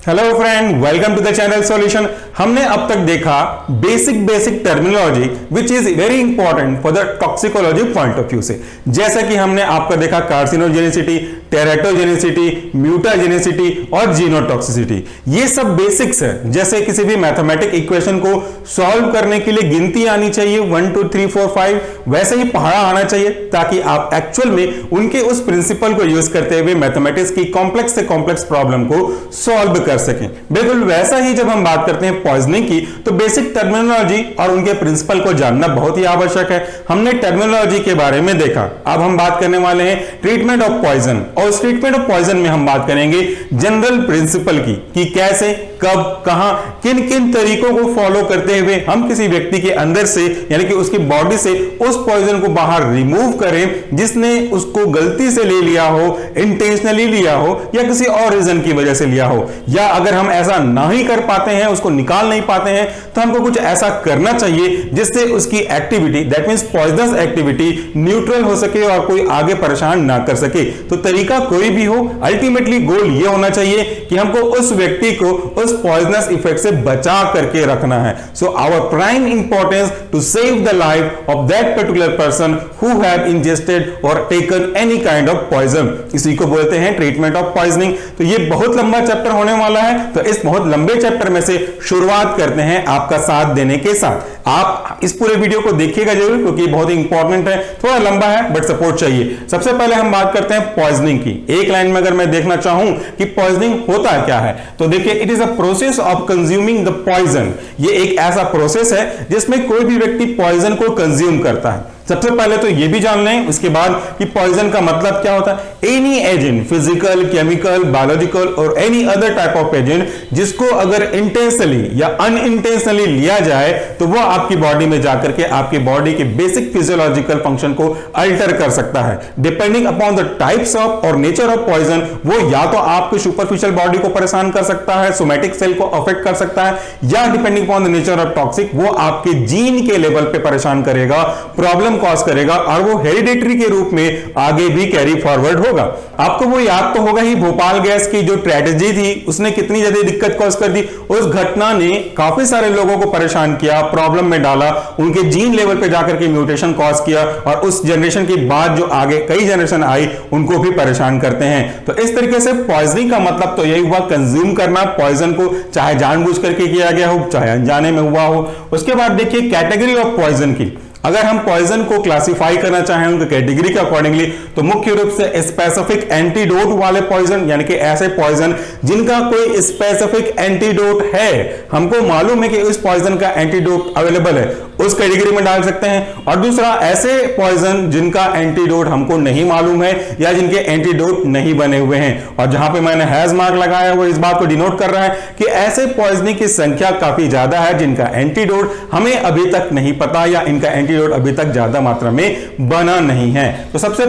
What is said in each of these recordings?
Hello friend, welcome to the channel solution. हमने अब तक देखा basic terminology which is very important for the toxicology point of view से। जैसा कि हमने आपका देखा कार्सिनोजेनिसिटी, टेराटोजेनिसिटी, म्यूटाजेनिसिटी और जीनोटॉक्सिसिटी। ये सब बेसिक्स है। जैसे किसी भी मैथमेटिक इक्वेशन को सॉल्व करने के लिए गिनती आनी चाहिए 1 2 3 4 5, वैसे ही पहाड़ा आना चाहिए ताकि आप एक्चुअल में उनके उस प्रिंसिपल को यूज करते हुए मैथमेटिक्स की कॉम्प्लेक्स से कॉम्प्लेक्स प्रॉब्लम को सॉल्व कर सकें। बिल्कुल वैसा ही जब हम बात करते हैं पॉइजनिंग की, तो बेसिक टर्मिनोलॉजी और उनके प्रिंसिपल को जानना बहुत ही आवश्यक है। हमने टर्मिनोलॉजी के बारे में देखा, अब हम बात करने वाले हैं ट्रीटमेंट ऑफ पॉइजन। और उस ट्रीटमेंट ऑफ पॉइजन में हम बात करेंगे जनरल प्रिंसिपल की कि कैसे, कब, कहां, किन किन तरीकों को फॉलो करते हुए हम किसी व्यक्ति के अंदर से यानी कि उसकी बॉडी से उस पॉइजन को बाहर रिमूव करें जिसने उसको गलती से ले लिया हो, इंटेंशनली लिया हो या किसी और रीजन की वजह से लिया हो। या अगर हम ऐसा ना ही कर पाते हैं, उसको निकाल नहीं पाते हैं, तो हमको कुछ ऐसा करना चाहिए जिससे उसकी activity, that means poisonous activity, neutral हो सके और कोई आगे परेशान ना कर सके। तो तरीका कोई भी हो, अल्टीमेटली गोल ये होना चाहिए कि हमको उस व्यक्ति को उस पॉइजनस इफेक्ट से बचा करके रखना है। So our prime importance to save the life of that particular person who have ingested और taken any kind of poison. इसी को बोलते हैं ट्रीटमेंट ऑफ पॉइजनिंग। तो ये बहुत लंबा चैप्टर होने वाला है, तो इस बहुत लंबे चैप्टर में से शुरुआत करते हैं आपका साथ देने के साथ। आप इस पूरे वीडियो को देखिएगा जरूर क्योंकि बहुत ही इंपॉर्टेंट है। थोड़ा लंबा है बट सपोर्ट चाहिए। सबसे पहले हम बात करते हैं पॉइजनिंग की। एक लाइन में अगर मैं देखना चाहूं कि पॉइजनिंग होता क्या है, तो देखिए, it is a process of consuming the poison. ये एक ऐसा प्रोसेस है जिसमें कोई भी व्यक्ति पॉइजन को कंज्यूम करता है। सबसे पहले तो ये भी जान लें उसके बाद कि पॉइजन का मतलब क्या होता है। Any agent, physical, chemical, biological और any other type of agent जिसको अगर इंटेंशनली या अनइंटेंशनली लिया जाए तो वो आपकी बॉडी में जाकर के आपकी बॉडी के बेसिक फिजियोलॉजिकल फंक्शन को अल्टर कर सकता है। Depending upon the types of और नेचर ऑफ पॉइजन, वो या तो आपकी सुपरफिशियल बॉडी को परेशान कर सकता है, सोमैटिक सेल को अफेक्ट कर सकता है, या depending upon the nature of toxic, वो आपके जीन के लेवल पे परेशान करेगा, प्रॉब्लम कॉज करेगा और वो हेरिडेटरी के रूप में आगे भी कैरी फॉरवर्ड होगा। आपको वो याद तो होगा ही, भोपाल गैस की जो ट्रेजेडी थी उसने कितनी ज्यादा दिक्कत कॉज कर दी। उस घटना ने काफी सारे लोगों को परेशान किया, प्रॉब्लम में डाला, उनके जीन लेवल पे जाकर के म्यूटेशन कॉज किया और उस जनरेशन के बाद जो आगे कई जनरेशन आई उनको भी परेशान करते हैं। तो इस तरीके से पॉइजनिंग का मतलब तो यही हुआ, कंज्यूम करना पॉइजन को, चाहे जानबूझ करके किया गया हो चाहे अनजाने में हुआ हो। उसके बाद देखिए कैटेगरी ऑफ पॉइजन की। अगर हम पॉइजन को क्लासिफाई करना चाहें उनके कैटेगरी के अकॉर्डिंगली, तो मुख्य रूप से स्पेसिफिक एंटीडोट वाले पॉइजन, यानी कि ऐसे पॉइजन जिनका कोई स्पेसिफिक एंटीडोट है, हमको मालूम है कि उस पॉइजन का एंटीडोट अवेलेबल है, उस कैटेगरी में डाल सकते हैं। और दूसरा ऐसे पॉइजन जिनका एंटीडोट हमको नहीं मालूम है या जिनके एंटीडोट नहीं बने हुए हैं। और जहां पे मैंने हैज मार्क लगाया वो इस बात को डिनोट कर रहा है कि ऐसे पॉइजनिंग की संख्या काफी ज्यादा है जिनका एंटीडोट हमें अभी तक नहीं पता या इनका एंटीडोट अभी तक ज्यादा मात्रा में बना नहीं है। तो सबसे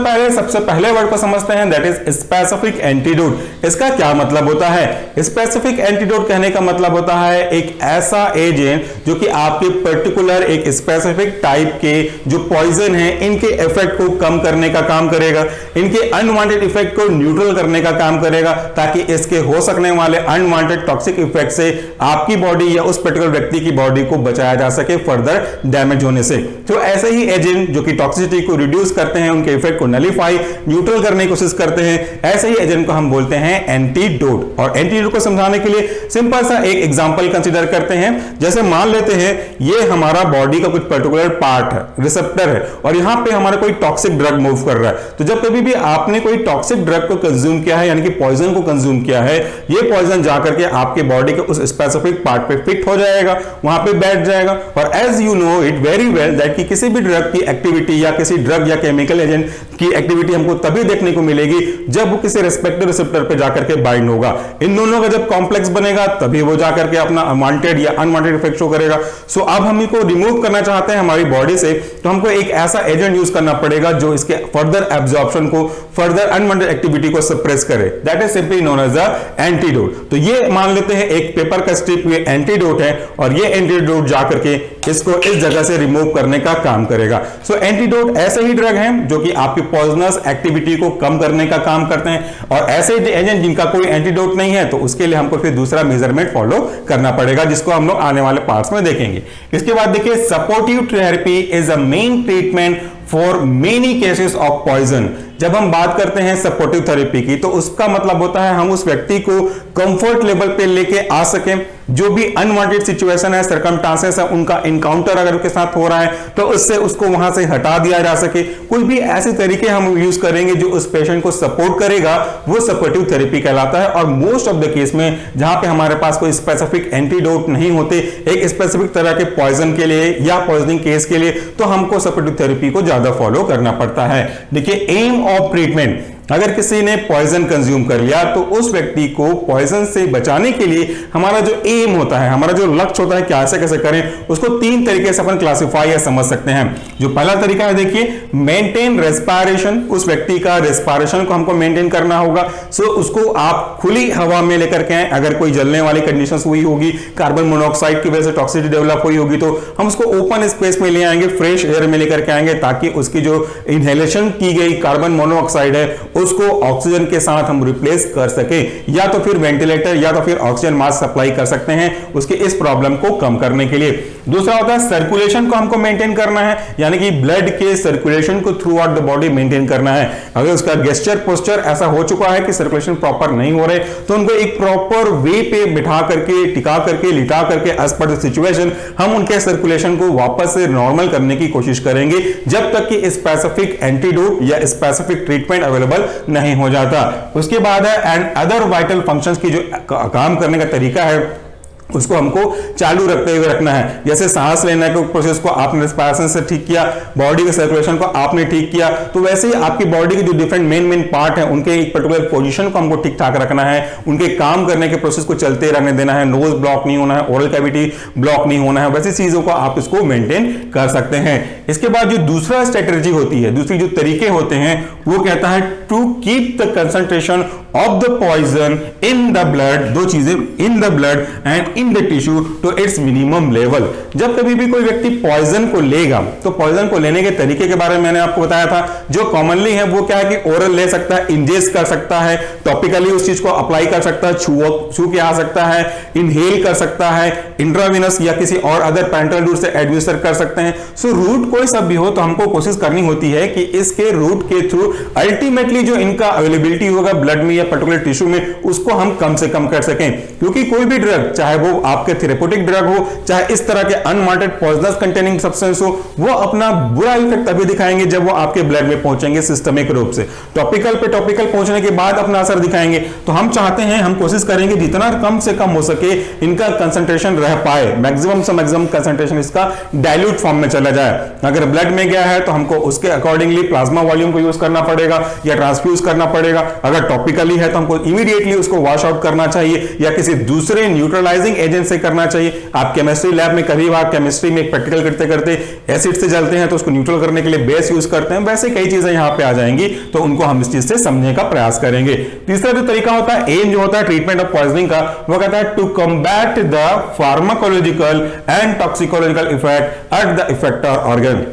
पहले वर्ड को समझते हैं, दैट इज स्पेसिफिक एंटीडोट। इसका क्या मतलब होता है? स्पेसिफिक एंटीडोट कहने का मतलब होता है एक ऐसा एजेंट जो कि आपके पर्टिकुलर एक स्पेसिफिक टाइप के जो पॉइजन है इनके इफेक्ट को कम करने का काम करेगा, इनके अनवांटेड इफेक्ट को न्यूट्रल करने का काम करेगा, ताकि इसके हो सकने वाले अनवांटेड टॉक्सिक इफेक्ट से आपकी बॉडी या उस पर्टिकुलर व्यक्ति की बॉडी को बचाया जा सके फर्दर डैमेज होने से। तो ऐसे ही एजेंट जो कि टॉक्सिसिटी को रिड्यूस करते हैं, उनके इफेक्ट को नलीफाई, न्यूट्रल करने की कोशिश करते हैं, ऐसे ही एजेंट को हम बोलते हैं एंटीडोट। और एंटीडोट को समझाने के लिए सिंपल सा एक एग्जांपल कंसीडर करते हैं। जैसे मान लेते हैं ये हमारा बॉडी का कुछ पर्टिकुलर पार्ट है, रिसेप्टर है, और यहां पे हमारा कोई टॉक्सिक ड्रग मूव कर रहा है। तो जब कभी भी आपने कोई टॉक्सिक ड्रग को कंज्यूम किया है, यानी कि पॉइजन को कंज्यूम किया है, ये पॉइजन जाकर के आपके बॉडी के उस स्पेसिफिक पार्ट पे फिट हो जाएगा, वहां पे बैठ जाएगा। और as you know it very well that कि किसी भी ड्रग की एक्टिविटी या किसी ड्रग या केमिकल एजेंट की एक्टिविटी हमको तभी देखने को मिलेगी जब वो किसी रेस्पेक्टिव रिसेप्टर पे जाकर के बाइंड होगा। इन दोनों का जब कॉम्प्लेक्स बनेगा तभी वो जाकर के अपना वांटेड या अनवांटेड इफेक्ट शो करेगा। सो अब हम इसको रिमूव करना चाहते हैं हमारी बॉडी से, तो हमको एक ऐसा एजेंट यूज करना पड़ेगा जो इसके फर्दर एब्जॉर्प्शन को, फर्दर अनवांटेड एक्टिविटी को सप्रेस करे। That is simply known as a antidote. तो ये मान लेते हैं एक पेपर का स्ट्रिप ये एंटीडोट है और ये एंटीडोट जाकर के इसको इस जगह से रिमूव करने का काम करेगा। सो एंटीडोट ऐसे ही ड्रग हैं जो कि आपकी पॉइजनस एक्टिविटी को कम करने का काम करते हैं, और ऐसे एजेंट जिनका कोई एंटीडोट नहीं है तो उसके लिए हमको फिर दूसरा मेजरमेंट फॉलो करना पड़ेगा, जिसको हम लोग आने वाले पार्ट्स में देखेंगे। इसके बाद देखिए, supportive therapy is a main treatment for many cases of poison. जब हम बात करते हैं सपोर्टिव थेरेपी की तो उसका मतलब होता है हम उस व्यक्ति को कंफर्ट लेवल पे लेके आ सकें, जो भी अनवांटेड सिचुएशन है, सर्कमस्टांसेस है, उनका इनकाउंटर अगर उसके साथ हो रहा है तो उससे उसको वहां से हटा दिया जा सके। कोई भी ऐसे तरीके हम यूज करेंगे जो उस पेशेंट को सपोर्ट करेगा, वो सपोर्टिव थेरेपी कहलाता है। और मोस्ट ऑफ द केस में जहां पे हमारे पास कोई स्पेसिफिक एंटीडोट नहीं होते एक स्पेसिफिक तरह के पॉइजन के लिए या पॉइजनिंग केस के लिए, तो हमको सपोर्टिव थेरेपी को ज्यादा फॉलो करना पड़ता है। देखिए, एम ऑफ ट्रीटमेंट, अगर किसी ने पॉइजन कंज्यूम कर लिया तो उस व्यक्ति को पॉइजन से बचाने के लिए हमारा जो एम होता है, हमारा जो लक्ष्य होता है कि कैसे कैसे करें, उसको तीन तरीके से अपन क्लासिफाई या समझ सकते हैं। जो पहला तरीका है, देखिए, मेंटेन रेस्पिरेशन, उस व्यक्ति का रेस्पिरेशन को हमको मेंटेन करना होगा। सो उसको आप खुली हवा में लेकर के आए, अगर कोई जलने वाली कंडीशंस हुई होगी, कार्बन मोनोऑक्साइड की वजह से टॉक्सिसिटी डेवलप हुई होगी, तो हम उसको ओपन स्पेस में ले आएंगे, फ्रेश एयर में लेकर के आएंगे, ताकि उसकी जो इनहेलेशन की गई कार्बन मोनोऑक्साइड है उसको ऑक्सीजन के साथ हम रिप्लेस कर सके, या तो फिर वेंटिलेटर या तो फिर ऑक्सीजन मास्क सप्लाई कर सकते हैं उसके इस प्रॉब्लम को कम करने के लिए। दूसरा होता है सर्कुलेशन को हमको मेंटेन करना है, यानी कि ब्लड के सर्कुलेशन को through out the body maintain करना है। अगर उसका गेस्चर पोस्चर ऐसा हो चुका है कि सर्कुलेशन प्रॉपर नहीं हो रहे, तो उनको एक प्रॉपर वे पे बिठा करके, टिका करके, लिटा करके, एज पर द सिचुएशन हम उनके सर्कुलेशन को वापस से नॉर्मल करने की कोशिश करेंगे, जब तक कि स्पेसिफिक एंटीडोट या स्पेसिफिक ट्रीटमेंट अवेलेबल नहीं हो जाता। उसके बाद है एंड अदर वाइटल फंक्शंस की जो काम करने का तरीका है उसको हमको चालू रखते हुए रखना है। जैसे सांस लेने के प्रोसेस को आपने रेस्पिरेशन से ठीक किया, बॉडी के सर्कुलेशन को आपने ठीक किया, तो वैसे ही आपकी बॉडी के जो डिफरेंट मेन पार्ट है उनके एक पर्टिकुलर पोजीशन को हमको ठीक ठाक रखना है, उनके काम करने के प्रोसेस को चलते रहने देना है, नोज ब्लॉक नहीं होना है, ओरल कैविटी ब्लॉक नहीं होना है, वैसी चीजों को आप इसको मेंटेन कर सकते हैं। इसके बाद जो दूसरा स्ट्रेटेजी होती है, दूसरी जो तरीके होते हैं, वो कहता है to keep the concentration of the poison in the blood, दो चीजें, in the blood and in the tissue to its minimum level. जब कभी भी कोई व्यक्ति पॉइजन को लेगा तो पॉइजन को लेने के तरीके के बारे में मैंने आपको बताया था। जो कॉमनली है वो क्या है कि ओरल ले सकता है, इंजेस्ट कर सकता है, टॉपिकली उस चीज को अप्लाई कर सकता है, छू के आ सकता है, इनहेल कर सकता है, इंट्रावेनस या किसी और अदर पेरेंटल रूट से एडमिनिस्टर कर सकते हैं। सो रूट कोई सा भी हो तो हमको कोशिश करनी होती है कि इसके रूट के थ्रू अल्टीमेटली जो इनका अवेलेबिलिटी होगा ब्लड में या पर्टिकुलर टिश्यू में, उसको हम कम से कम कर सकें। क्योंकि कोई भी ड्रग, चाहे वो आपके थेरेप्यूटिक ड्रग हो, चाहे इस तरह के अनवांटेड पॉइजनस कंटेनिंग सब्सटेंस हो, वो अपना बुरा इफेक्ट तभी दिखाएंगे जब वो आपके ब्लड में पहुंचेंगे सिस्टमिक रूप से। टॉपिकल पे टॉपिकल पहुंचने के बाद अपना असर दिखाएंगे। तो हम चाहते हैं, हम कोशिश करेंगे जितना कम से कम हो सके इनका कंसंट्रेशन रह पाए, मैक्सिमम से मैक्सिमम कंसंट्रेशन इसका डाइल्यूट फॉर्म में चला जाए। अगर ब्लड में गया है तो हमको उसके अकॉर्डिंगली प्लाज्मा वॉल्यूम को यूज करना पड़ेगा या ट्रांसफ्यूज करना पड़ेगा। अगर टॉपिकली है तो हमको इमीडिएटली उसको वॉश आउट करना चाहिए या किसी दूसरे न्यूट्रलाइजिंग एजेंट से करना चाहिए। आप केमिस्ट्री लैब में कभी बार केमिस्ट्री में एक प्रैक्टिकल करते करते एसिड से जलते हैं तो उसको न्यूट्रल करने के लिए बेस यूज करते हैं, वैसे कई चीजें यहां पे आ जाएंगी, तो उनको हम इस चीज से समझने का प्रयास करेंगे। तीसरा जो तरीका होता है, एम जो होता है ट्रीटमेंट ऑफ पॉइजनिंग का, वो कहता है to combat the pharmacological and toxicological effect at the effector organ.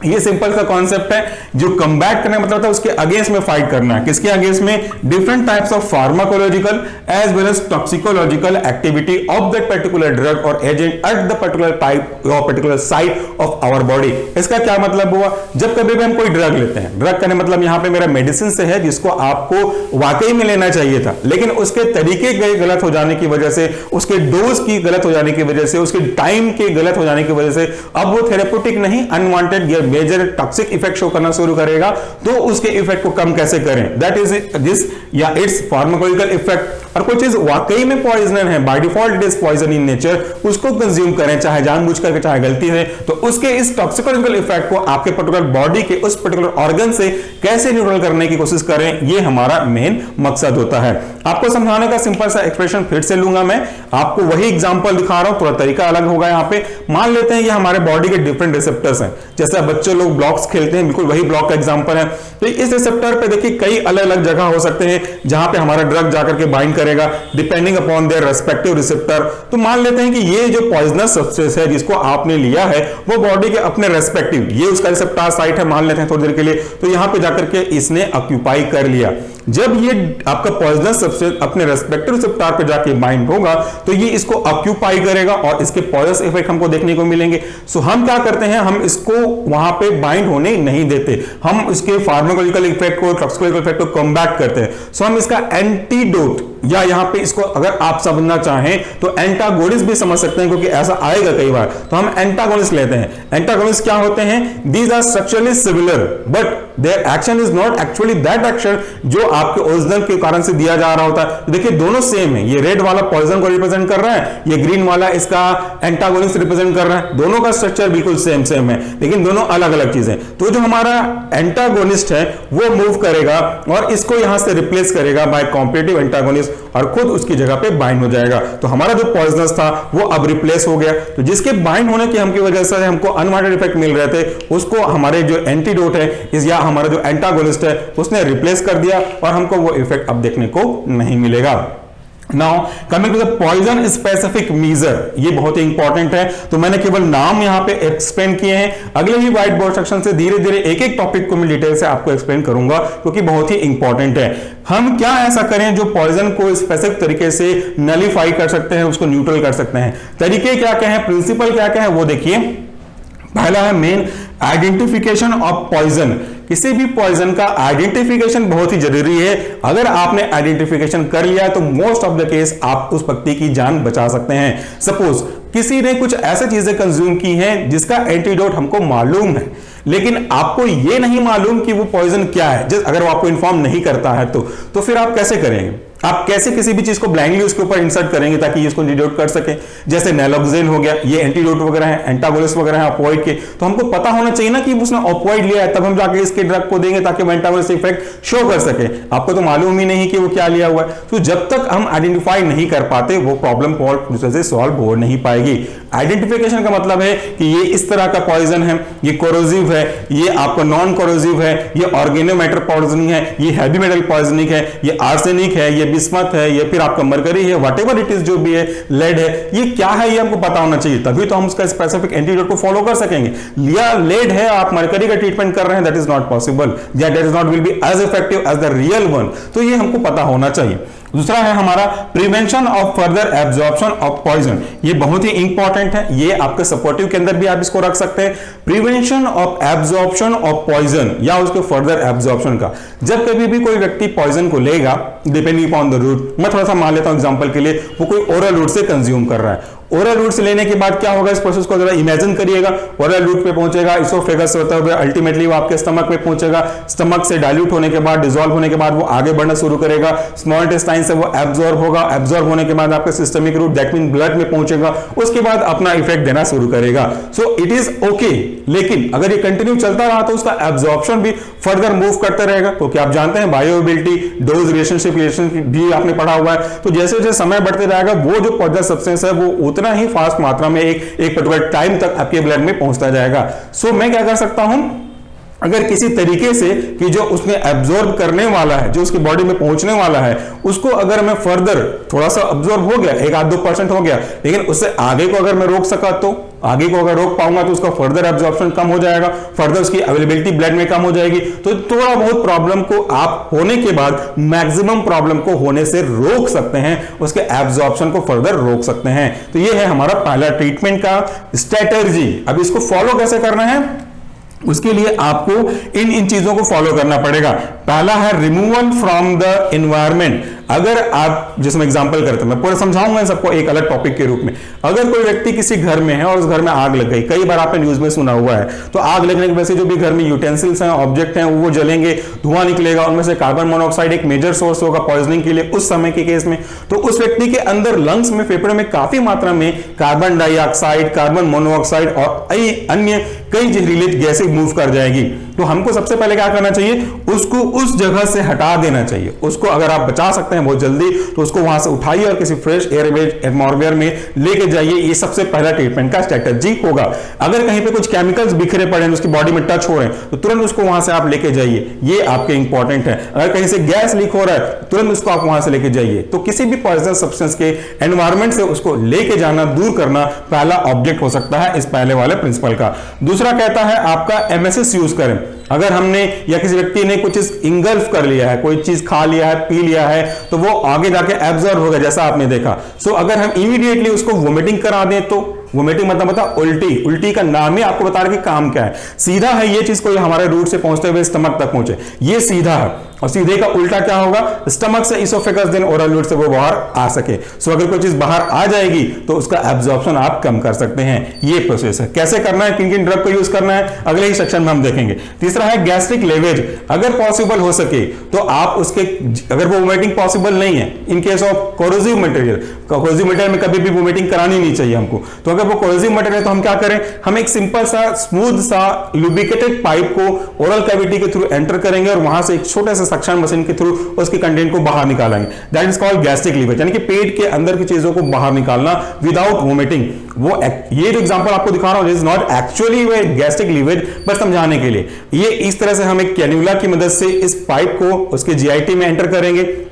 ये सिंपल सा कॉन्सेप्ट है। जो कंबैट करने का मतलब था उसके अगेंस्ट में फाइट करना है। किसके अगेंस्ट में? Different types of pharmacological as well as toxicological activity of that particular drug और agent at the particular type और particular site of our body. इसका क्या मतलब हुआ? जब कभी भी हम कोई ड्रग लेते हैं, ड्रग करने मतलब यहां पे मेरा मेडिसिन से है जिसको आपको वाकई में लेना चाहिए था, लेकिन उसके तरीके गलत हो जाने की वजह से, उसके डोज की गलत हो जाने की वजह से, उसके टाइम के गलत हो जाने की वजह से अब वो थेरेप्यूटिक नहीं, अनवांटेड या मेजर टॉक्सिक इफेक्ट शो करना शुरू करेगा। तो उसके इफेक्ट को कम कैसे करें? दैट इज दिस या इट्स फार्माकोलॉजिकल इफेक्ट। और कोई चीज वाकई में पॉइजनर है, by default it is poison in nature, उसको कंज्यूम करें, चाहे जानबूझ करके चाहे गलती से, तो उसके इस टॉक्सिकोलॉजिकल इफेक्ट को आपके पर्टिकुलर बॉडी के उस पर्टिकुलर ऑर्गन से कैसे न्यूट्रल करने की कोशिश करें, ये हमारा मेन मकसद होता है। आपको समझाने का सिंपल सा एक्सप्रेशन फिर से लूंगा मैं, आपको वही एग्जांपल दिखा रहा हूं, थोड़ा तरीका अलग होगा। यहां पे मान लेते हैं ये हमारे बॉडी के डिफरेंट रिसेप्टर्स हैं, जैसे बच्चे लोग ब्लॉक्स खेलते हैं, बिल्कुल वही ब्लॉक का एग्जांपल है। तो इस रिसेप्टर पे देखिए कई अलग अलग जगह हो सकते हैं जहां पे हमारा ड्रग जाकर के बाइंड करेगा depending upon their respective receptor. तो मान लेते हैं कि ये जो पॉइजनस सब्सटेंस है जिसको आपने लिया है वो बॉडी के अपने रेस्पेक्टिव, ये उसका रिसेप्टर साइट है मान लेते हैं थोड़ी देर के लिए, तो यहां पे जाकर के इसने ऑक्यूपाई कर लिया। जब ये आपका पॉइजनस सब्सटेंस अपने रेस्पेक्टिव रिसेप्टर पे जाके बाइंड होगा तो ये इसको ऑक्यूपाई करेगा और इसके पॉइजनस इफेक्ट हमको देखने को मिलेंगे। सो हम क्या करते हैं, हम इसको वहां पे बाइंड होने नहीं देते, हम इसके फार्माकोलॉजिकल इफेक्ट को, टॉक्सिकोलॉजिकल इफेक्ट को कॉम्बैट करते हैं। सो हम इसका एंटीडोट, या यहां पे इसको अगर आप समझना चाहें तो एंटागोनिस्ट भी समझ सकते हैं, क्योंकि ऐसा आएगा कई बार, तो हम एंटागोनिस्ट लेते हैं। एंटागोनिस्ट क्या होते हैं? These are structurally similar but their action is not actually that action जो आपके ओरिजिनल के कारण से दिया जा रहा होता है। तो देखिए दोनों सेम है, ये रेड वाला पॉइजन को रिप्रेजेंट कर रहा है, ये ग्रीन वाला इसका एंटागोनिस्ट रिप्रेजेंट कर रहा है, दोनों का स्ट्रक्चर बिल्कुल सेम सेम है लेकिन दोनों अलग अलग चीजें। तो जो हमारा एंटागोनिस्ट है वो मूव करेगा और इसको यहां से रिप्लेस करेगा बाय कॉम्पिटिटिव एंटागोनिस्ट और खुद उसकी जगह पे बाइंड हो जाएगा। तो हमारा जो पॉइजनस था वो अब रिप्लेस हो गया। तो जिसके बाइंड होने की हमकी वजह से हमको अनवांटेड इफेक्ट मिल रहे थे उसको हमारे जो एंटीडोट है या हमारा जो एंटागोनिस्ट है उसने रिप्लेस कर दिया और हमको वो इफेक्ट अब देखने को नहीं मिलेगा। Now coming to the poison specific measure, ये बहुत ही इंपॉर्टेंट है। तो मैंने केवल नाम यहां पे एक्सप्लेन किए हैं, अगले ही व्हाइट बोर्ड सेक्शन से धीरे धीरे एक एक टॉपिक को मैं डिटेल से आपको एक्सप्लेन करूंगा क्योंकि बहुत ही इंपॉर्टेंट है। हम क्या ऐसा करें जो पॉइजन को स्पेसिफिक तरीके से नलीफाई कर सकते हैं, उसको न्यूट्रल कर सकते हैं। तरीके क्या क्या है, प्रिंसिपल क्या क्या है वो देखिए। पहला है मेन आइडेंटिफिकेशन ऑफ पॉइजन। किसी भी पॉइजन का आइडेंटिफिकेशन बहुत ही जरूरी है। अगर आपने आइडेंटिफिकेशन कर लिया तो मोस्ट ऑफ द केस आप उस व्यक्ति की जान बचा सकते हैं। सपोज किसी ने कुछ ऐसी चीजें कंज्यूम की हैं जिसका एंटीडोट हमको मालूम है लेकिन आपको यह नहीं मालूम कि वो पॉइजन क्या है। अगर वो आपको इन्फॉर्म नहीं करता है तो फिर आप कैसे करेंगे? आप कैसे किसी भी चीज को ब्लाइंडली उसके ऊपर इंसर्ट करेंगे ताकि ये इसको एंटीडोट कर सके? जैसे नैलोक्सेन हो गया, ये एंटीडोट वगैरह है, एंटागोनिस्ट वगैरह है ऑपोइड के, तो हमको पता होना चाहिए ना कि उसने ऑपोइड लिया है, तब हम जाके इसके ड्रग को देंगे ताकि वो एंटागोनिस्ट इफेक्ट शो कर सके। आपको तो मालूम ही नहीं कि वो क्या लिया हुआ है। तो जब तक हम आइडेंटिफाई नहीं कर पाते वो प्रॉब्लम दूसरे से सॉल्व हो नहीं पाएगी। आइडेंटिफिकेशन का मतलब है कि ये इस तरह का पॉइजन है, ये कोरोसिव है, ये आपका नॉन कोरोसिव है, ये ऑर्गेनोमेटर पॉइजनिंग है, ये हैवी मेटल पॉइजनिंग है, ये आर्सेनिक है, ये बिस्मथ है, ये फिर आपका मरकरी है, व्हाटएवर इट इज जो भी है, लेड है, ये क्या है ये हमको पता होना चाहिए, तभी तो हम उसका स्पेसिफिक एंटीडोट को फॉलो कर सकेंगे। लिया लेड है, आप मरकरी का ट्रीटमेंट कर रहे हैं, that is not possible, that is not will be as effective as the real one. तो ये हमको पता होना चाहिए। दूसरा है हमारा prevention of further absorption of poison. ये बहुत ही इंपॉर्टेंट है, ये आपके सपोर्टिव के अंदर भी आप इसको रख सकते हैं। Prevention of absorption of poison या उसके फर्दर एब्जॉर्प्शन का। जब कभी भी कोई व्यक्ति पॉइजन को लेगा, डिपेंडिंग अपॉन द रूट, मैं थोड़ा सा मान लेता हूं एग्जांपल के लिए, वो कोई ओरल रूट से कंज्यूम कर रहा है। ओरल रूट से लेने के बाद क्या होगा, इस प्रोसेस को जरा इमेजिन करिएगा। ओरल रूट पे पहुंचेगा, इसोफेगस से होता हुआ अल्टीमेटली वो आपके स्टमक में पहुंचेगा। स्टमक से डाइल्यूट होने के बाद, डिसॉल्व होने के बाद वो आगे बढ़ना शुरू करेगा। स्मॉल इंटेस्टाइन से वो एब्जॉर्ब होगा, एब्जॉर्ब होने के बाद आपके systemic route that mean blood में पहुंचेगा, उसके बाद अपना इफेक्ट देना शुरू करेगा। सो इट इज ओके, लेकिन अगर ये कंटिन्यू चलता रहा तो उसका एब्जॉर्प्शन भी फर्दर मूव करते रहेगा। क्योंकि आप जानते हैं बायोअवेलेबिलिटी, डोज रिलेशनशिप भी आपने पढ़ा हुआ है। तो जैसे जैसे समय बढ़ते रहेगा वो जो पॉइजनस सब्सटेंस है वो उतना ही फास्ट मात्रा में एक पर्टिकुलर टाइम तक आपके ब्लड में पहुंचता जाएगा। सो मैं क्या कर सकता हूं, अगर किसी तरीके से कि जो उसने एब्जॉर्ब करने वाला है, जो उसकी बॉडी में पहुंचने वाला है, उसको अगर मैं फर्दर थोड़ा सा एब्जॉर्ब हो गया, 1-2% हो गया, लेकिन उससे आगे को अगर मैं रोक सका, तो आगे को अगर रोक पाऊंगा तो उसका फर्दर एब्जॉर्प्शन कम हो जाएगा, फर्दर उसकी अवेलेबिलिटी ब्लड में कम हो जाएगी। तो थोड़ा बहुत प्रॉब्लम को आप होने के बाद मैक्सिमम प्रॉब्लम को होने से रोक सकते हैं, उसके एब्जॉर्प्शन को फर्दर रोक सकते हैं। तो ये है हमारा पहला ट्रीटमेंट का स्ट्रेटजी। अब इसको फॉलो कैसे करना है, उसके लिए आपको इन चीजों को फॉलो करना पड़ेगा। पहला है रिमूवल फ्रॉम द एनवायरनमेंट। अगर आप, जैसे मैं एग्जांपल करता हूं, मैं पूरा समझाऊंगा सबको एक अलग टॉपिक के रूप में। अगर कोई व्यक्ति किसी घर में है और उस घर में आग लग गई, कई बार आपने न्यूज में सुना हुआ है, तो आग लगने की वजह से जो भी घर में यूटेंसिल्स हैं, ऑब्जेक्ट हैं, वो जलेंगे, धुआं निकलेगा, उनमें से कार्बन मोनोऑक्साइड एक मेजर सोर्स होगा पॉइजनिंग के लिए उस समय के केस में। तो उस व्यक्ति के अंदर लंग्स में, फेफड़े में काफी मात्रा में कार्बन डाइऑक्साइड, कार्बन मोनोऑक्साइड और अन्य कई जहरीली गैसें मूव कर जाएगी। तो हमको सबसे पहले क्या करना चाहिए, उसको उस जगह से हटा देना चाहिए। उसको अगर आप बचा सकते हैं बहुत जल्दी तो उसको वहां से उठाइए और किसी फ्रेश एटमॉस्फेयर में लेके जाइए। ये सबसे पहला ट्रीटमेंट का स्ट्रेटजी होगा। अगर कहीं पे कुछ केमिकल्स बिखरे पड़े हैं, उसकी बॉडी में टच हो रहे हैं, तो तुरंत उसको वहां से आप लेके जाइए, ये आपके इंपॉर्टेंट है। अगर कहीं से गैस लीक हो रहा है, तुरंत उसको आप वहां से लेके जाइए। तो किसी भी पॉइजनस सब्सटेंस के एनवायरमेंट से उसको लेके जाना, दूर करना पहला ऑब्जेक्ट हो सकता है इस पहले वाले प्रिंसिपल का। दूसरा कहता है आपका एमएसएस यूज करें। अगर हमने या किसी व्यक्ति ने कुछ चीज इंगल्फ कर लिया है, कोई चीज खा लिया है, पी लिया है, तो वो आगे जाके एब्जॉर्ब होगा, जैसा आपने देखा। सो अगर हम इमीडिएटली उसको वोमिटिंग करा दें, तो वोमिटिंग मतलब होता है उल्टी। उल्टी का नाम ही आपको बता रहा है कि काम क्या है। सीधा है ये चीज, कोई हमारे रूट से पहुंचते हुए स्टमक तक पहुंचे, ये सीधा है। और सीधे का उल्टा क्या होगा, स्टमक से इसोफेगस देन ओरल रूट से वो बाहर आ सके। सो अगर कोई चीज बाहर आ जाएगी तो उसका एब्जॉर्प्शन आप कम कर सकते हैं। ये प्रोसेस है। कैसे करना है, किन किन ड्रग को यूज करना है, अगले ही सेक्शन में हम देखेंगे। तीसरा है गैस्ट्रिक लेवेज। अगर पॉसिबल हो सके तो आप उसके, अगर वो वोमिटिंग पॉसिबल नहीं है, इन case of corrosive material, corrosive material में कभी भी वोमिटिंग करानी नहीं चाहिए हमको। तो अगर वो कोरोसिव मटेरियल है तो हम क्या करें, हम एक सिंपल सा स्मूथ सा लुब्रिकेटेड पाइप को ओरल कैविटी के थ्रू एंटर करेंगे और वहां से एक छोटे से सक्शन मशीन के थ्रू उसके कंटेंट को बाहर निकालेंगे। दैट इज कॉल्ड गैस्ट्रिक लीवेज, यानी कि पेट के अंदर की चीजों को बाहर निकालना विदाउट वोमिटिंग। वो ये जो एग्जांपल आपको दिखा रहा हूं इज नॉट एक्चुअली गैस्ट्रिक लीवेज, बस समझाने के लिए। ये इस तरह से हम एक कैन्युला की मदद से इस पाइप को उसके जीआईटी में एंटर करेंगे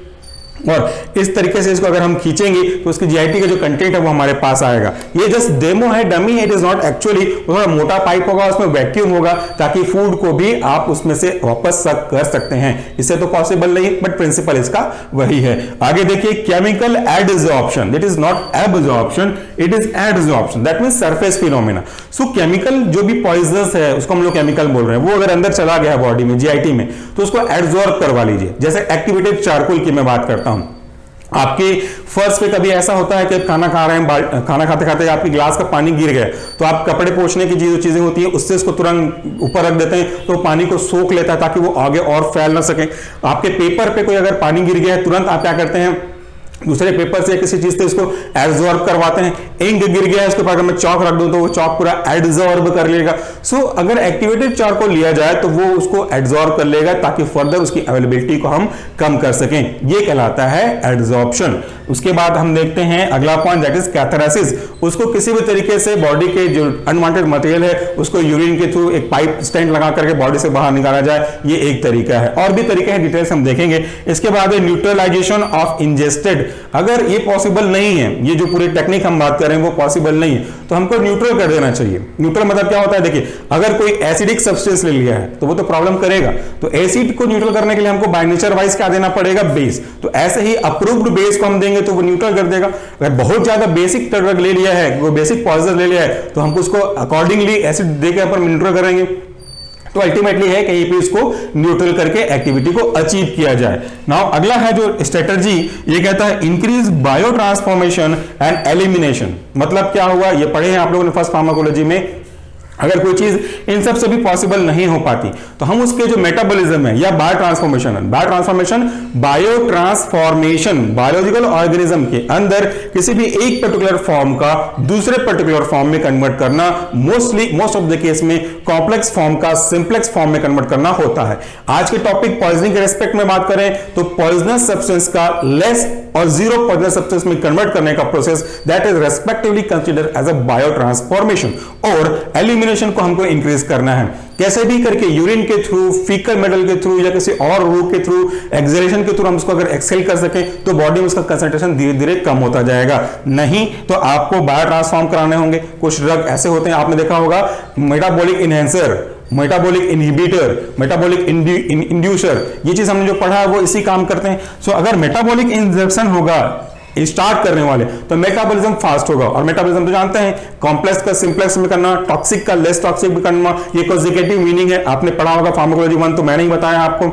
और इस तरीके से इसको अगर हम खींचेंगे तो उसकी जीआईटी का जो कंटेंट है वो हमारे पास आएगा। ये जस्ट डेमो है, डमी है, इट इज नॉट एक्चुअली। थोड़ा मोटा पाइप होगा, उसमें वैक्यूम होगा ताकि फूड को भी आप उसमें से वापस सक कर सकते हैं। इससे तो पॉसिबल नहीं, बट प्रिंसिपल इसका वही है। आगे देखिए, chemical adsorption, it is not absorption, it is adsorption, that means surface phenomena. So chemical जो भी पॉइजनस है उसको हम लोग केमिकल बोल रहे हैं, वो अगर अंदर चला गया बॉडी में जीआईटी में तो उसको एडसॉर्ब करवा लीजिए। जैसे एक्टिवेटेड चारकोल की मैं बात करता हूं, आपके फर्श पे कभी ऐसा होता है कि आप खाना खा रहे हैं, खाना खाते खाते आपके ग्लास का पानी गिर गया, तो आप कपड़े पोंछने की जो चीजें होती है उससे इसको तुरंत ऊपर रख देते हैं तो पानी को सोख लेता है ताकि वो आगे और फैल ना सके। आपके पेपर पे कोई अगर पानी गिर गया है, तुरंत आप क्या करते हैं, दूसरे पेपर से किसी चीज से इसको एब्जॉर्ब करवाते हैं। इंक गिर गया है, उसके ऊपर अगर मैं चौक रख दूं तो वो चौक पूरा एब्जॉर्ब कर लेगा। सो अगर एक्टिवेटेड चारकोल लिया जाए तो वो उसको एब्जॉर्ब कर लेगा ताकि फर्दर उसकी अवेलेबिलिटी को हम कम कर सकें। ये कहलाता है एब्जॉर्प्शन। उसके बाद हम देखते हैं अगला पॉइंट, दैट इज कैथारेसिस। उसको किसी भी तरीके से बॉडी के जो अनवांटेड मटेरियल है उसको यूरिन के थ्रू एक पाइप स्टेंट लगा करके बॉडी से बाहर निकाला जाए, ये एक तरीका है। और भी तरीके हैं, डिटेल्स हम देखेंगे। इसके बाद न्यूट्रलाइजेशन ऑफ इंजेस्टेड। अगर ये पॉसिबल नहीं है, ये जो पूरी टेक्निक हम बात कर रहे हैं वो पॉसिबल नहीं है, तो हमको न्यूट्रल कर देना चाहिए। न्यूट्रल मतलब क्या होता है, देखिए अगर कोई एसिडिक सब्सटेंस ले लिया है तो वो तो प्रॉब्लम करेगा, तो एसिड को न्यूट्रल करने के लिए हमको बाय नेचर वाइज क्या देना पड़ेगा, बेस। तो ऐसे ही अप्रूव्ड बेस को हम देंगे तो वो न्यूट्रल कर देगा। अगर बहुत ज्यादा बेसिक ड्रग ले लिया है, वो बेसिक पॉइजन ले लिया है, तो हमको उसको अकॉर्डिंगली एसिड देकर अपन न्यूट्रल करेंगे। तो अल्टीमेटली है कहीं पे इसको न्यूट्रल करके एक्टिविटी को अचीव किया जाए। नाउ अगला है जो स्ट्रेटजी, ये कहता है increase bio transformation and elimination. मतलब क्या हुआ, ये पढ़े हैं आप लोगों ने फर्स्ट फार्माकोलॉजी में। अगर कोई चीज इन सब से भी पॉसिबल नहीं हो पाती तो हम उसके जो मेटाबॉलिज्म है या bio transformation bio transformation biological organism के अंदर किसी भी एक पर्टिकुलर फॉर्म का दूसरे पर्टिकुलर फॉर्म में कन्वर्ट करना, मोस्ट ऑफ द केस में कॉम्प्लेक्स फॉर्म का सिंप्लेक्स फॉर्म में कन्वर्ट करना होता है। आज के टॉपिक पॉइजनिंग के रेस्पेक्ट में बात करें तो पॉइजनस सब्सटेंस का लेस और जीरो पॉइजनस सब्सटेंस में कन्वर्ट करने का process that is respectively considered as a bio transformation. और एलिमिनेशन को हमको इंक्रीज करना है, कैसे भी करके यूरिन के थ्रू, फीकल मेटल के थ्रू या किसी और रूट के थ्रू, एक्सहेलेशन के थ्रू हम उसको अगर एक्सहेल कर सके तो बॉडी में उसका कंसंट्रेशन धीरे धीरे कम होता जाएगा। नहीं तो आपको बायो ट्रांसफॉर्म कराने होंगे। कुछ ड्रग ऐसे होते हैं, आपने देखा होगा metabolic enhancer, metabolic inhibitor, metabolic inducer, ये चीज हमने जो पढ़ा है वो इसी काम करते हैं। सो अगर मेटाबॉलिक इंजेक्शन होगा स्टार्ट करने वाले तो मेटाबॉलिज्म फास्ट होगा। और मेटाबॉलिज्म तो जानते हैं, कॉम्प्लेक्स का सिंप्लेक्स में करना, टॉक्सिक का लेस टॉक्सिक में करना, ये कॉन्जिक्यूटिव मीनिंग है, आपने पढ़ा होगा फार्माकोलॉजी 1, तो मैंने ही बताया आपको।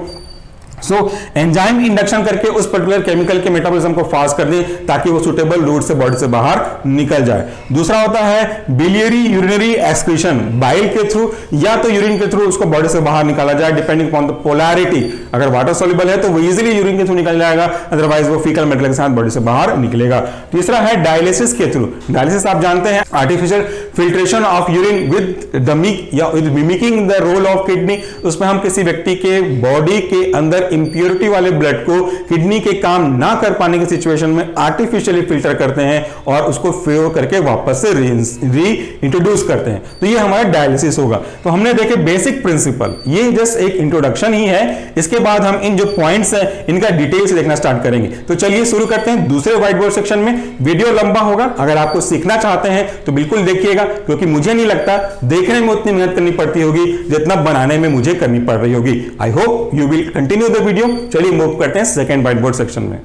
सो एंजाइम इंडक्शन करके उस पर्टिकुलर केमिकल के मेटाबॉलिज्म को फास्ट कर दें ताकि वो सुटेबल रूट से बॉडी से बाहर निकल जाए। दूसरा होता है बिलियरी यूरिनरी एक्सक्रीशन, बाइल के थ्रू या तो यूरिन के थ्रू उसको बॉडी से बाहर निकाला जाए डिपेंडिंग अपॉन द पोलैरिटी। अगर वाटर सॉल्युबल है तो वो इजीली यूरिन के थ्रू निकल जाएगा, अदरवाइज वो फीकल मेटल के साथ बॉडी से बाहर निकलेगा। तीसरा है डायलिसिस के थ्रू। डायलिसिस आप जानते हैं artificial filtration of urine with the या with mimicking the role of kidney. उसमें हम किसी व्यक्ति के बॉडी के अंदर इंप्योरिटी वाले ब्लड को किडनी के काम ना कर पाने की सिचुएशन में आर्टिफिशियली फिल्टर करते हैं और उसको फ्लो करके वापस से री इंट्रोड्यूस करते हैं, तो ये हमारा डायलिसिस होगा। तो हमने देखे बेसिक प्रिंसिपल, ये जस्ट एक इंट्रोडक्शन ही है। इसके बाद हम इन जो पॉइंट्स हैं इनका डिटेल से देखना स्टार्ट करेंगे। तो चलिए शुरू करते हैं दूसरे व्हाइट बोर्ड सेक्शन में। वीडियो लंबा होगा, अगर आपको सीखना चाहते हैं तो बिल्कुल देखिएगा, क्योंकि मुझे नहीं लगता देखने में उतनी मेहनत करनी पड़ती होगी जितना बनाने में मुझे करनी पड़ रही होगी। I hope you will continue the video. चलिए मूव करते हैं सेकंड व्हाइट बोर्ड सेक्शन में।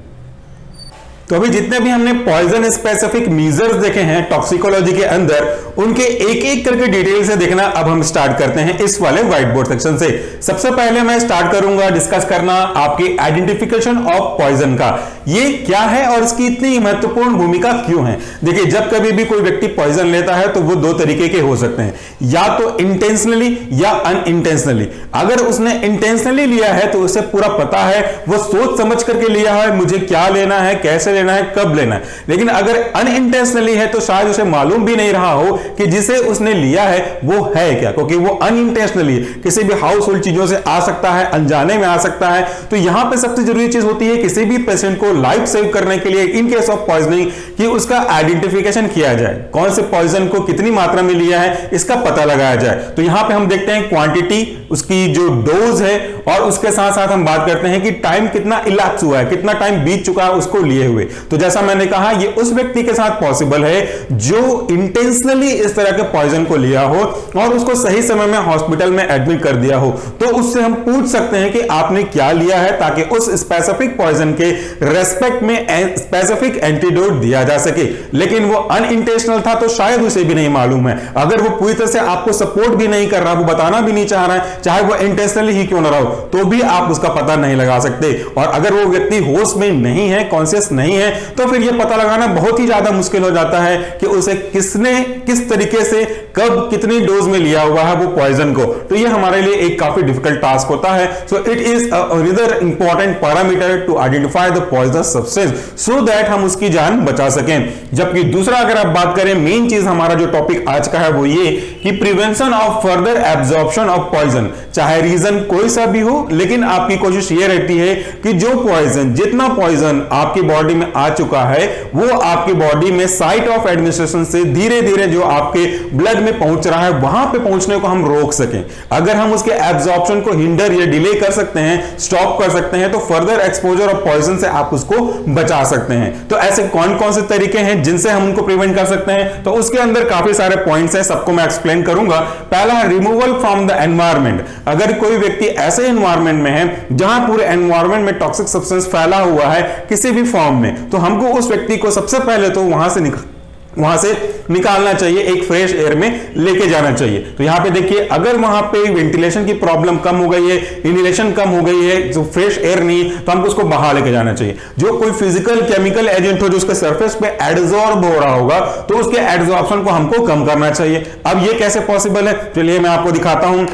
तो अभी जितने भी हमने पॉइजन स्पेसिफिक मेजर्स देखे हैं टॉक्सिकोलॉजी के अंदर, उनके एक एक करके डिटेल से देखना अब हम स्टार्ट करते हैं इस वाले व्हाइट बोर्ड सेक्शन से। सबसे पहले मैं स्टार्ट करूंगा डिस्कस करना आपकी आइडेंटिफिकेशन ऑफ पॉइजन का। ये क्या है और इसकी इतनी महत्वपूर्ण भूमिका क्यों है। देखिए, जब कभी भी कोई व्यक्ति पॉइजन लेता है तो वो दो तरीके के हो सकते हैं, या तो इंटेंशनली या अनइंटेंशनली। अगर उसने इंटेंशनली लिया है तो उसे पूरा पता है, वो सोच समझ करके लिया है मुझे क्या लेना है, कैसे लेना है, कब लेना है। लेकिन अगर अनइंटेंशनली है तो शायद उसे मालूम भी नहीं रहा हो कि जिसे उसने लिया है वो है क्या, क्योंकि वो अनइंटेंशनली किसी भी हाउस होल्ड चीजों से आ सकता है, अनजाने में आ सकता है। तो यहां पे सबसे जरूरी चीज होती है किसी भी पेशेंट को लाइफ सेव करने के लिए इन केस ऑफ पॉइजनिंग कि उसका आइडेंटिफिकेशन किया जाए, कौन से पॉइजन को कितनी मात्रा में लिया है इसका पता लगाया जाए। तो यहां पे हम देखते हैं क्वांटिटी, उसकी जो डोज है, और उसके साथ साथ हम बात करते हैं कि टाइम कितना इलैप्स हुआ है, कितना टाइम बीत चुका है उसको लिए हुए। तो जैसा मैंने कहा, ये उस व्यक्ति के साथ पॉसिबल है जो इंटेंशनली इस तरह के पॉइजन को लिया हो और उसको सही समय में हॉस्पिटल में एडमिट कर दिया हो। तो उससे हम पूछ सकते हैं कि आपने क्या लिया है, ताकि उस स्पेसिफिक पॉइजन के रेस्पेक्ट में स्पेसिफिक एंटीडोट दिया जा सके। लेकिन वो अनइंटेंशनल था तो शायद उसे भी नहीं मालूम है। अगर वो पूरी तरह से आपको सपोर्ट भी नहीं कर रहा, वो बताना भी नहीं चाह रहा है, चाहे वो इंटेंशनली ही क्यों ना रहा हो, तो भी आप उसका पता नहीं लगा सकते। और अगर वो व्यक्ति होश में नहीं है, कॉन्शियस नहीं है, तो फिर यह पता लगाना बहुत ही ज्यादा मुश्किल हो जाता है कि उसे किसने किस तरीके से कब कितनी डोज में लिया हुआ है वो पॉइजन को। तो यह हमारे लिए एक काफी डिफिकल्ट टास्क होता है। So it is another important parameter to identify the poisonous substance so that हम उसकी जान बचा सकें। जबकि दूसरा अगर आप बात करें, मेन चीज हमारा जो टॉपिक आज का है वो ये कि prevention of further absorption of poison. चाहे रीजन कोई सा भी हो, लेकिन आपकी कोशिश ये रहती है कि जो पॉइजन, जितना पॉइजन आपकी बॉडी में आ चुका है वो आपकी बॉडी में साइट ऑफ एडमिनिस्ट्रेशन से धीरे धीरे जो आपके ब्लड में पहुंच रहा है वहां पे पहुंचने को हम रोक सकें। अगर हम उसके एब्जॉर्प्शन को हिंडर या डिले कर सकते हैं, स्टॉप कर सकते हैं, तो फर्दर एक्सपोजर ऑफ पॉइजन से आप उसको बचा सकते हैं। तो ऐसे कौन कौन से तरीके हैं जिनसे हम उनको प्रिवेंट कर सकते हैं, तो उसके अंदर काफी सारे पॉइंट्स हैं, सबको मैं एक्सप्लेन करूंगा। पहला है रिमूवल फ्रॉम द एनवायरमेंट। अगर कोई व्यक्ति ऐसे एनवायरमेंट में है जहां पूरे एनवायरमेंट में टॉक्सिक सब्सटेंस फैला हुआ है किसी भी फॉर्म में, तो हमको उस व्यक्ति को सबसे पहले तो वहां से निकालना चाहिए, एक फ्रेश एयर में लेके जाना चाहिए। तो यहां पे देखिए, अगर वहां पे वेंटिलेशन की प्रॉब्लम कम हो गई है, इनहेलेशन कम हो गई है, जो फ्रेश एयर नहीं, तो हमको उसको बाहर लेके जाना चाहिए। जो कोई फिजिकल केमिकल एजेंट हो जो उसके सरफेस पे एडजॉर्ब हो रहा होगा, तो उसके एडजॉर्प्शन को हमको कम करना चाहिए। अब ये कैसे पॉसिबल है, चलिए मैं आपको दिखाता हूं।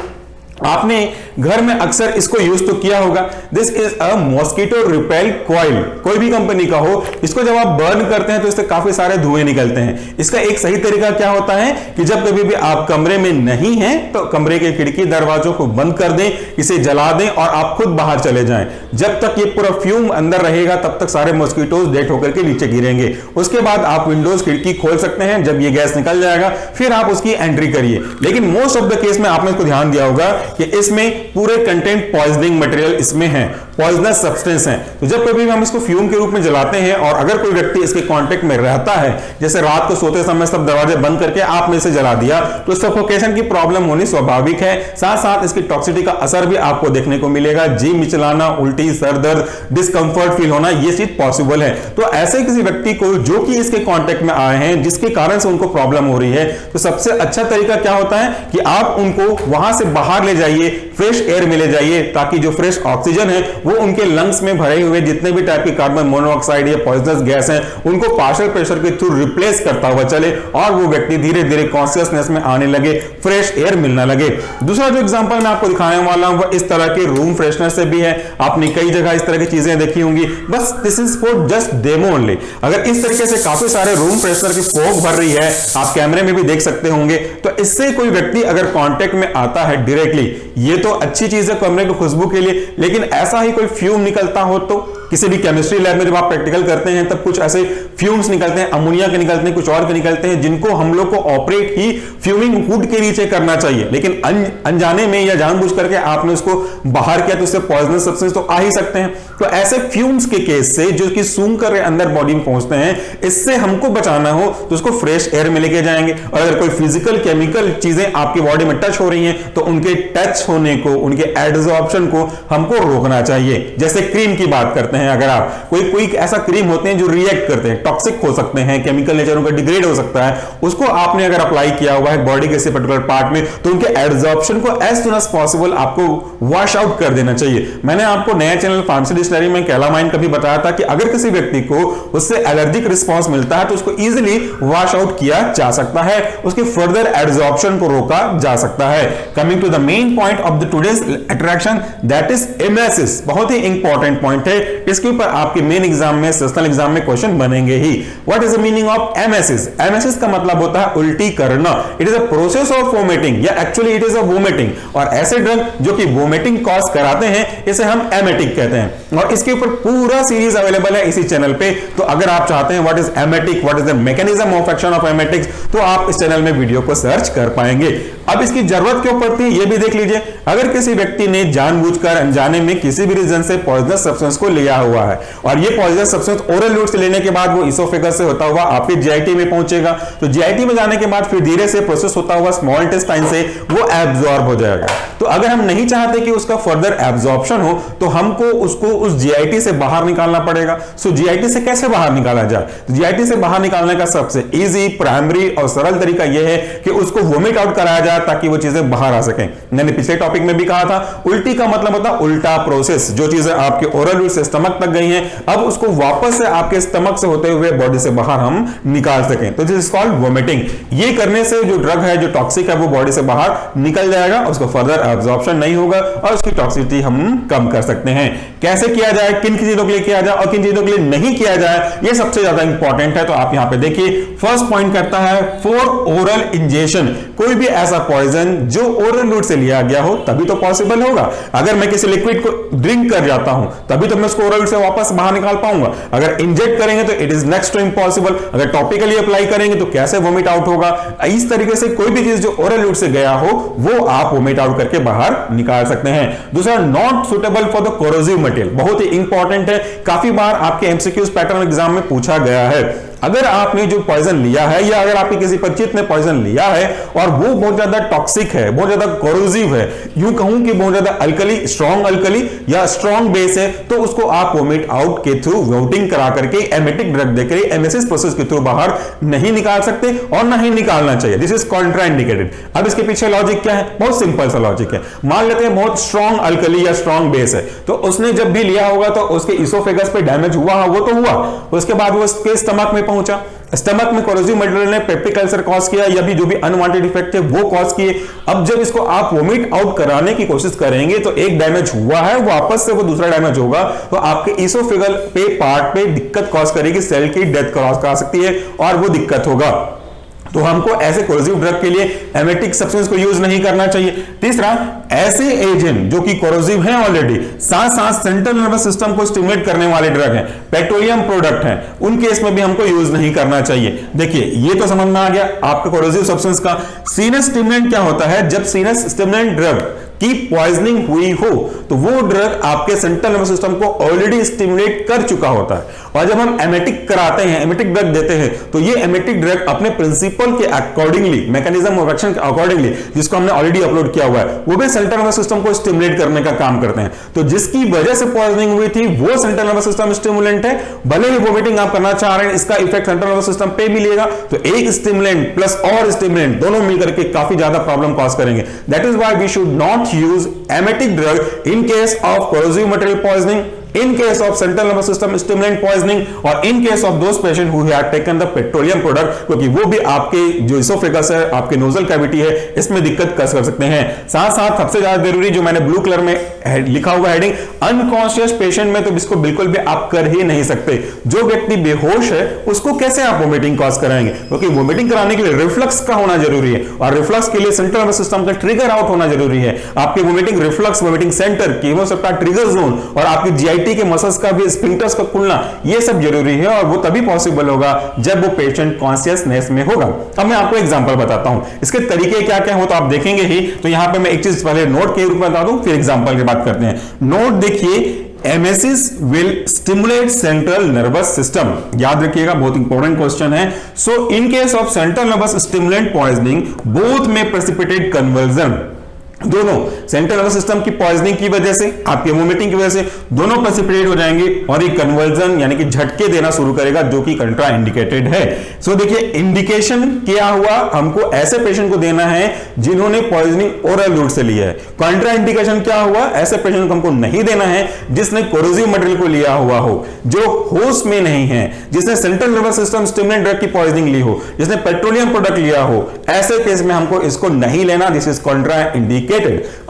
आपने घर में अक्सर इसको यूज तो किया होगा। This is a mosquito repel coil, कोई भी कंपनी का हो। इसको जब आप बर्न करते हैं तो इससे काफी सारे धुएं निकलते हैं। इसका एक सही तरीका क्या होता है कि जब कभी भी आप कमरे में नहीं हैं तो कमरे के खिड़की दरवाजों को बंद कर दें, इसे जला दें और आप खुद बाहर चले जाएं। जब तक ये पूरा फ्यूम अंदर रहेगा तब तक सारे मॉस्किटोज डेड होकर के नीचे गिरेंगे। उसके बाद आप विंडोज खिड़की खोल सकते हैं, जब ये गैस निकल जाएगा फिर आप उसकी एंट्री करिए। लेकिन मोस्ट ऑफ द केस में आपने इसको ध्यान दिया होगा कि इसमें पूरे कंटेंट पॉइजनिंग मटेरियल इसमें है, पॉइजनस सब्सटेंस है। तो जब कभी भी हम इसको फ्यूम के रूप में जलाते हैं और अगर कोई व्यक्ति इसके कांटेक्ट में रहता है, जैसे रात को सोते समय सब दरवाजे बंद करके आपने इसे जला दिया, तो सफोकेशन की प्रॉब्लम होनी स्वाभाविक है। साथ साथ इसकी टॉक्सिसिटी का असर भी आपको देखने को मिलेगा। जी मिचलाना, उल्टी, सर दर्द, डिस्कंफर्ट फील होना, ये चीज पॉसिबल है। तो ऐसे किसी व्यक्ति को जो कि इसके कांटेक्ट में आए हैं, जिसके कारण से उनको प्रॉब्लम हो रही है, तो सबसे अच्छा तरीका क्या होता है कि आप उनको वहां से बाहर ले जाइए, फ्रेश एयर मिले जाइए, ताकि जो फ्रेश ऑक्सीजन है वो उनके लंग्स में भरे हुए जितने भी टाइप के कार्बन मोनोऑक्साइड या पॉइजनस गैस हैं उनको पार्शियल प्रेशर के थ्रू रिप्लेस करता हुआ चले और वो व्यक्ति धीरे धीरे कॉन्शियसनेस में आने लगे, फ्रेश एयर मिलना लगे। दूसरा जो एग्जांपल मैं आपको दिखाने वाला हूं वो इस तरह के रूम फ्रेशनर से भी है। आपने कई जगह इस तरह की चीजें देखी होंगी, बस this is for just demo only. अगर इस तरीके से काफी सारे रूम फ्रेशनर की फॉग भर रही है, आप कैमरे में भी देख सकते होंगे, तो इससे कोई व्यक्ति अगर कांटेक्ट में आता है डायरेक्टली, ये तो अच्छी चीज है कमरे की खुशबू के लिए, लेकिन ऐसा ही कोई फ्यूम निकलता हो तो किसी भी केमिस्ट्री लैब में जब आप प्रैक्टिकल करते हैं तब कुछ ऐसे फ्यूम्स निकलते हैं, अमोनिया के निकलते हैं, कुछ और के निकलते हैं, जिनको हम लोग को ऑपरेट ही फ्यूमिंग हुड के नीचे करना चाहिए, लेकिन अनजाने में या जानबूझ करके आपने उसको बाहर किया तो उससे पॉइजनस सब्सटेंस तो आ ही सकते हैं। तो ऐसे फ्यूम्स के केस से जो कि सूंघ कर अंदर बॉडी में पहुंचते हैं, इससे हमको बचाना हो तो उसको फ्रेश एयर में लेके जाएंगे। और अगर कोई फिजिकल केमिकल चीजें आपकी बॉडी में टच हो रही हैं तो उनके टच होने को, उनके एब्जॉर्प्शन को हमको रोकना चाहिए। जैसे क्रीम की बात करते हैं, अगर आप कोई ऐसा क्रीम होते हैं जो रिएक्ट करते हैं, टॉक्सिक हो सकते हैं, केमिकल नेचर उनका डिग्रेड हो सकता है, उसको आपने अगर अप्लाई किया हुआ है बॉडी के किसी पर्टिकुलर पार्ट में तो उनके एब्जॉर्प्शन को एज सून एज पॉसिबल आपको वॉश आउट कर देना चाहिए। मैंने आपको नया चैनल फार्मेसी डिक्शनरी में कैलामाइन कभी बताया था कि अगर किसी व्यक्ति को उससे एलर्जिक रिस्पॉन्स मिलता है तो उसको इजीली वॉश आउट किया जा सकता है, उसके फर्दर एब्जॉर्प्शन को रोका जा सकता है। Coming to the main point of the today's attraction, that is emesis. बहुत ही इंपॉर्टेंट पॉइंट है, इसके ऊपर आपके मेन एग्जाम में, सेशनल एग्जाम में क्वेश्चन बनेंगे ही। What is the meaning of emesis? Emesis का मतलब होता है उल्टी करना। It is a process of vomiting, या actually it is a vomiting. और ऐसे ड्रग जो कि वोमिटिंग कॉज कराते हैं इसे हम एमेटिक कहते हैं, और इसके ऊपर पूरा सीरीज अवेलेबल है इसी चैनल पे। तो अगर आप चाहते हैं what is emetic, what is the mechanism of action of emetics, तो आप इस चैनल में वीडियो को सर्च कर पाएंगे। अब इसकी जरूरत क्यों पड़ती है ये भी देख लीजिए। अगर किसी व्यक्ति ने जानबूझकर अनजाने में किसी भी रीजन से पॉइजनस सब्सटेंस को लिया हुआ है और ये पॉइजनस सब्सटेंस ओरल रूट से लेने के बाद वो इसोफेगस से होता हुआ आपके जीआईटी में पहुंचेगा, तो जीआईटी में जाने के बाद फिर धीरे से प्रोसेस होता हुआ स्मॉल इंटेस्टाइन से वो एब्जॉर्ब हो जाएगा। तो अगर हम नहीं चाहते कि उसका फर्दर एब्जॉर्प्शन हो तो हमको उसको उस जीआईटी से बाहर निकालना पड़ेगा। सो जीआईटी से कैसे बाहर निकाला जाए? तो जीआईटी से बाहर निकालने का सबसे इजी, प्राइमरी और सरल तरीका यह है कि उसको वोमिट आउट कराया जाए ताकि वो चीजें बाहर आ सकें। मैंने पिछले टॉपिक में भी कहा था, उल्टी का मतलब होता है उल्टा प्रोसेस। जो चीजें आपके ओरल रूट से स्टमक तक गई हैं, अब उसको वापस से आपके स्टमक से होते हुए बॉडी से बाहर हम निकाल सकें, तो दिस इज कॉल्ड वोमिटिंग। ये करने से जो ड्रग है, जो टॉक्सिक है, वो बॉडी से बाहर निकल जाएगा, उसको फर्दर एब्जॉर्प्शन नहीं होगा और उसकी टॉक्सिसिटी हम कम कर सकते हैं। कैसे किया जाए, किन चीजों के लिए किया जाए और किन चीजों के लिए नहीं किया जाए, ये सबसे ज्यादा इंपॉर्टेंट है। तो आप यहां पे देखिए, फर्स्ट पॉइंट करता है फॉर ओरल इंजेक्शन। कोई भी ऐसा पॉइजन जो ओरल रूट से लिया गया हो तभी तो पॉसिबल होगा। अगर मैं किसी लिक्विड को ड्रिंक कर जाता हूं तभी तो मैं उसको ओरल से वापस बाहर निकाल पाऊंगा। अगर इंजेक्ट करेंगे तो it is next to impossible. अगर टॉपिकली अप्लाई करेंगे तो कैसे वोमिट आउट होगा? इस तरीके से कोई भी चीज जो ओरल रूट से गया हो वो आप वोमिट आउट करके बाहर निकाल सकते हैं। दूसरा, not suitable for the corrosive material, बहुत ही इंपॉर्टेंट है, काफी बार आपके एमसीक्यूज पैटर्न एग्जाम में पूछा गया है। अगर आपने जो पॉइजन लिया है या अगर आपके किसी परिचित ने पॉइजन लिया है और वो बहुत ज्यादा टॉक्सिक है, बहुत ज्यादा कोरोसिव है, यूं कहूं कि बहुत ज्यादा अल्कली, स्ट्रॉन्ग अल्कली या स्ट्रॉन्ग बेस है, तो उसको आप वोमिट आउट के थ्रू वोटिंग करा करके एमेटिक ड्रग देकर एमएसिस प्रोसेस के थ्रू बाहर नहीं निकाल सकते और नहीं निकालना चाहिए। This is contraindicated. अब इसके पीछे लॉजिक क्या है? बहुत सिंपल सा लॉजिक है। मान लेते हैं बहुत स्ट्रॉन्ग अल्कली या स्ट्रॉन्ग बेस है, तो उसने जब भी लिया होगा तो उसके इसोफेगस पे डैमेज हुआ, वो तो हुआ, उसके बाद वो उसके स्टमक में पहुंचा, स्टमक में कोरोसिव मटेरियल ने पेप्टिक अल्सर कॉज किया या भी जो भी अनवांटेड इफेक्ट है वो कॉज किए। अब जब इसको आप वोमिट आउट कराने की कोशिश करेंगे तो एक डैमेज हुआ है, वापस से वो दूसरा डैमेज होगा, तो आपके इसोफेगल पे पार्ट पे दिक्कत कॉज करेगी, सेल की डेथ कॉज कर सकती है और वो दिक्कत होगा। तो हमको ऐसे कोरोसिव ड्रग के लिए एमेटिक सब्सटेंस को यूज नहीं करना चाहिए। तीसरा, ऐसे एजेंट जो कि कोरोसिव हैं ऑलरेडी, साथ साथ सेंट्रल नर्वस सिस्टम को स्टिमुलेट करने वाले ड्रग हैं, पेट्रोलियम प्रोडक्ट हैं, उन केस में भी हमको यूज नहीं करना चाहिए। देखिए, ये तो समझ में आ गया आपका कोरोसिव सब्सटेंस का। सीनस स्टिमुलेंट क्या होता है? जब सीनस स्टिमुलेंट ड्रग की पॉइजनिंग हुई हो तो वो ड्रग आपके सेंट्रल नर्वस सिस्टम को ऑलरेडी स्टिमुलेट कर चुका होता है, और जब हम एमेटिक कराते हैं, एमेटिक ड्रग देते हैं, तो ये एमेटिक ड्रग अपने प्रिंसिपल के अकॉर्डिंगली, मैकेनिज्म ऑफ एक्शन के अकॉर्डिंगली, जिसको हमने ऑलरेडी अपलोड किया हुआ है, वो भी सेंट्रल नर्वस सिस्टम को स्टिमुलेट करने का काम करते हैं। तो जिसकी वजह से पॉइजनिंग हुई थी वो सेंट्रल नर्वस सिस्टम स्टिमुलेंट है। भले ही वोमिटिंग आप करना चाह रहे हैं, इसका इफेक्ट सेंट्रल नर्वस सिस्टम पे मिलेगा, तो एक स्टिमुलेंट प्लस और स्टिमुलेंट दोनों मिलकर के काफी ज्यादा प्रॉब्लम कॉज करेंगे। That is why we should not not use emetic drug in case of corrosive material poisoning, in case of central nervous system stimulant poisoning और in case of those patient who have taken the petroleum product, क्योंकि वो भी आपके जो oesophagus है, आपके nozzle cavity है, इसमें दिक्कत कर सकते हैं। साथ साथ सबसे ज्यादा जरूरी जो मैंने ब्लू कलर में लिखा हुआ हेडिंग, अनकॉन्शियस पेशेंट में तो इसको बिल्कुल भी आप कर ही नहीं सकते। जो व्यक्ति बेहोश है उसको कैसे आप वोमिटिंग कॉज कराएंगे, क्योंकि वोमिटिंग कराने के लिए रिफ्लक्स का होना जरूरी है और रिफ्लक्स के लिए सेंट्रल नर्वस सिस्टम का ट्रिगर आउट होना जरूरी है। आपके वोमिटिंग रिफ्लक्स, वोमिटिंग सेंटर की हो सकता है ट्रिगर जोन और आपकी जीआईटी के मसल्स का भी, स्फिंक्टर्स का खुलना, ये सब जरूरी है और वो तभी पॉसिबल होगा जब वो पेशेंट कॉन्शियसनेस में होगा। अब मैं आपको एग्जांपल बताता हूं, इसके तरीके क्या क्या हो तो आप देखेंगे ही। तो यहां पे मैं एक चीज पहले नोट के रूप में बता दूं, फिर एग्जांपल की बात करते हैं। नोट देखिए, emesis will stimulate central nervous system, याद रखिएगा, बहुत इंपॉर्टेंट क्वेश्चन है। So in case of central nervous stimulant poisoning both में प्रेसिपिटेट कन्वर्जन, दोनों सेंट्रल नर्वस सिस्टम की पॉइजनिंग की वजह से, आपके वोमिटिंग की वजह से दोनों प्रेसिपिटेट हो जाएंगे और ये कन्वर्जन यानी कि झटके देना शुरू करेगा, जो कि कंट्रा इंडिकेटेड है। सो देखिए, इंडिकेशन क्या हुआ, हमको ऐसे पेशेंट को देना है जिन्होंने पॉइजनिंग ओरल रूट से लिया है। कंट्रा इंडिकेशन क्या हुआ, ऐसे पेशेंट को हमको नहीं देना है जिसने कोरोसिव मटेरियल को लिया हुआ हो, जो होश में नहीं है, जिसने central nervous system stimulant drug की पॉइजनिंग ली हो, जिसने पेट्रोलियम प्रोडक्ट लिया हो। ऐसे केस में हमको इसको नहीं लेना, दिस इज कंट्रा इंडिकेटेड।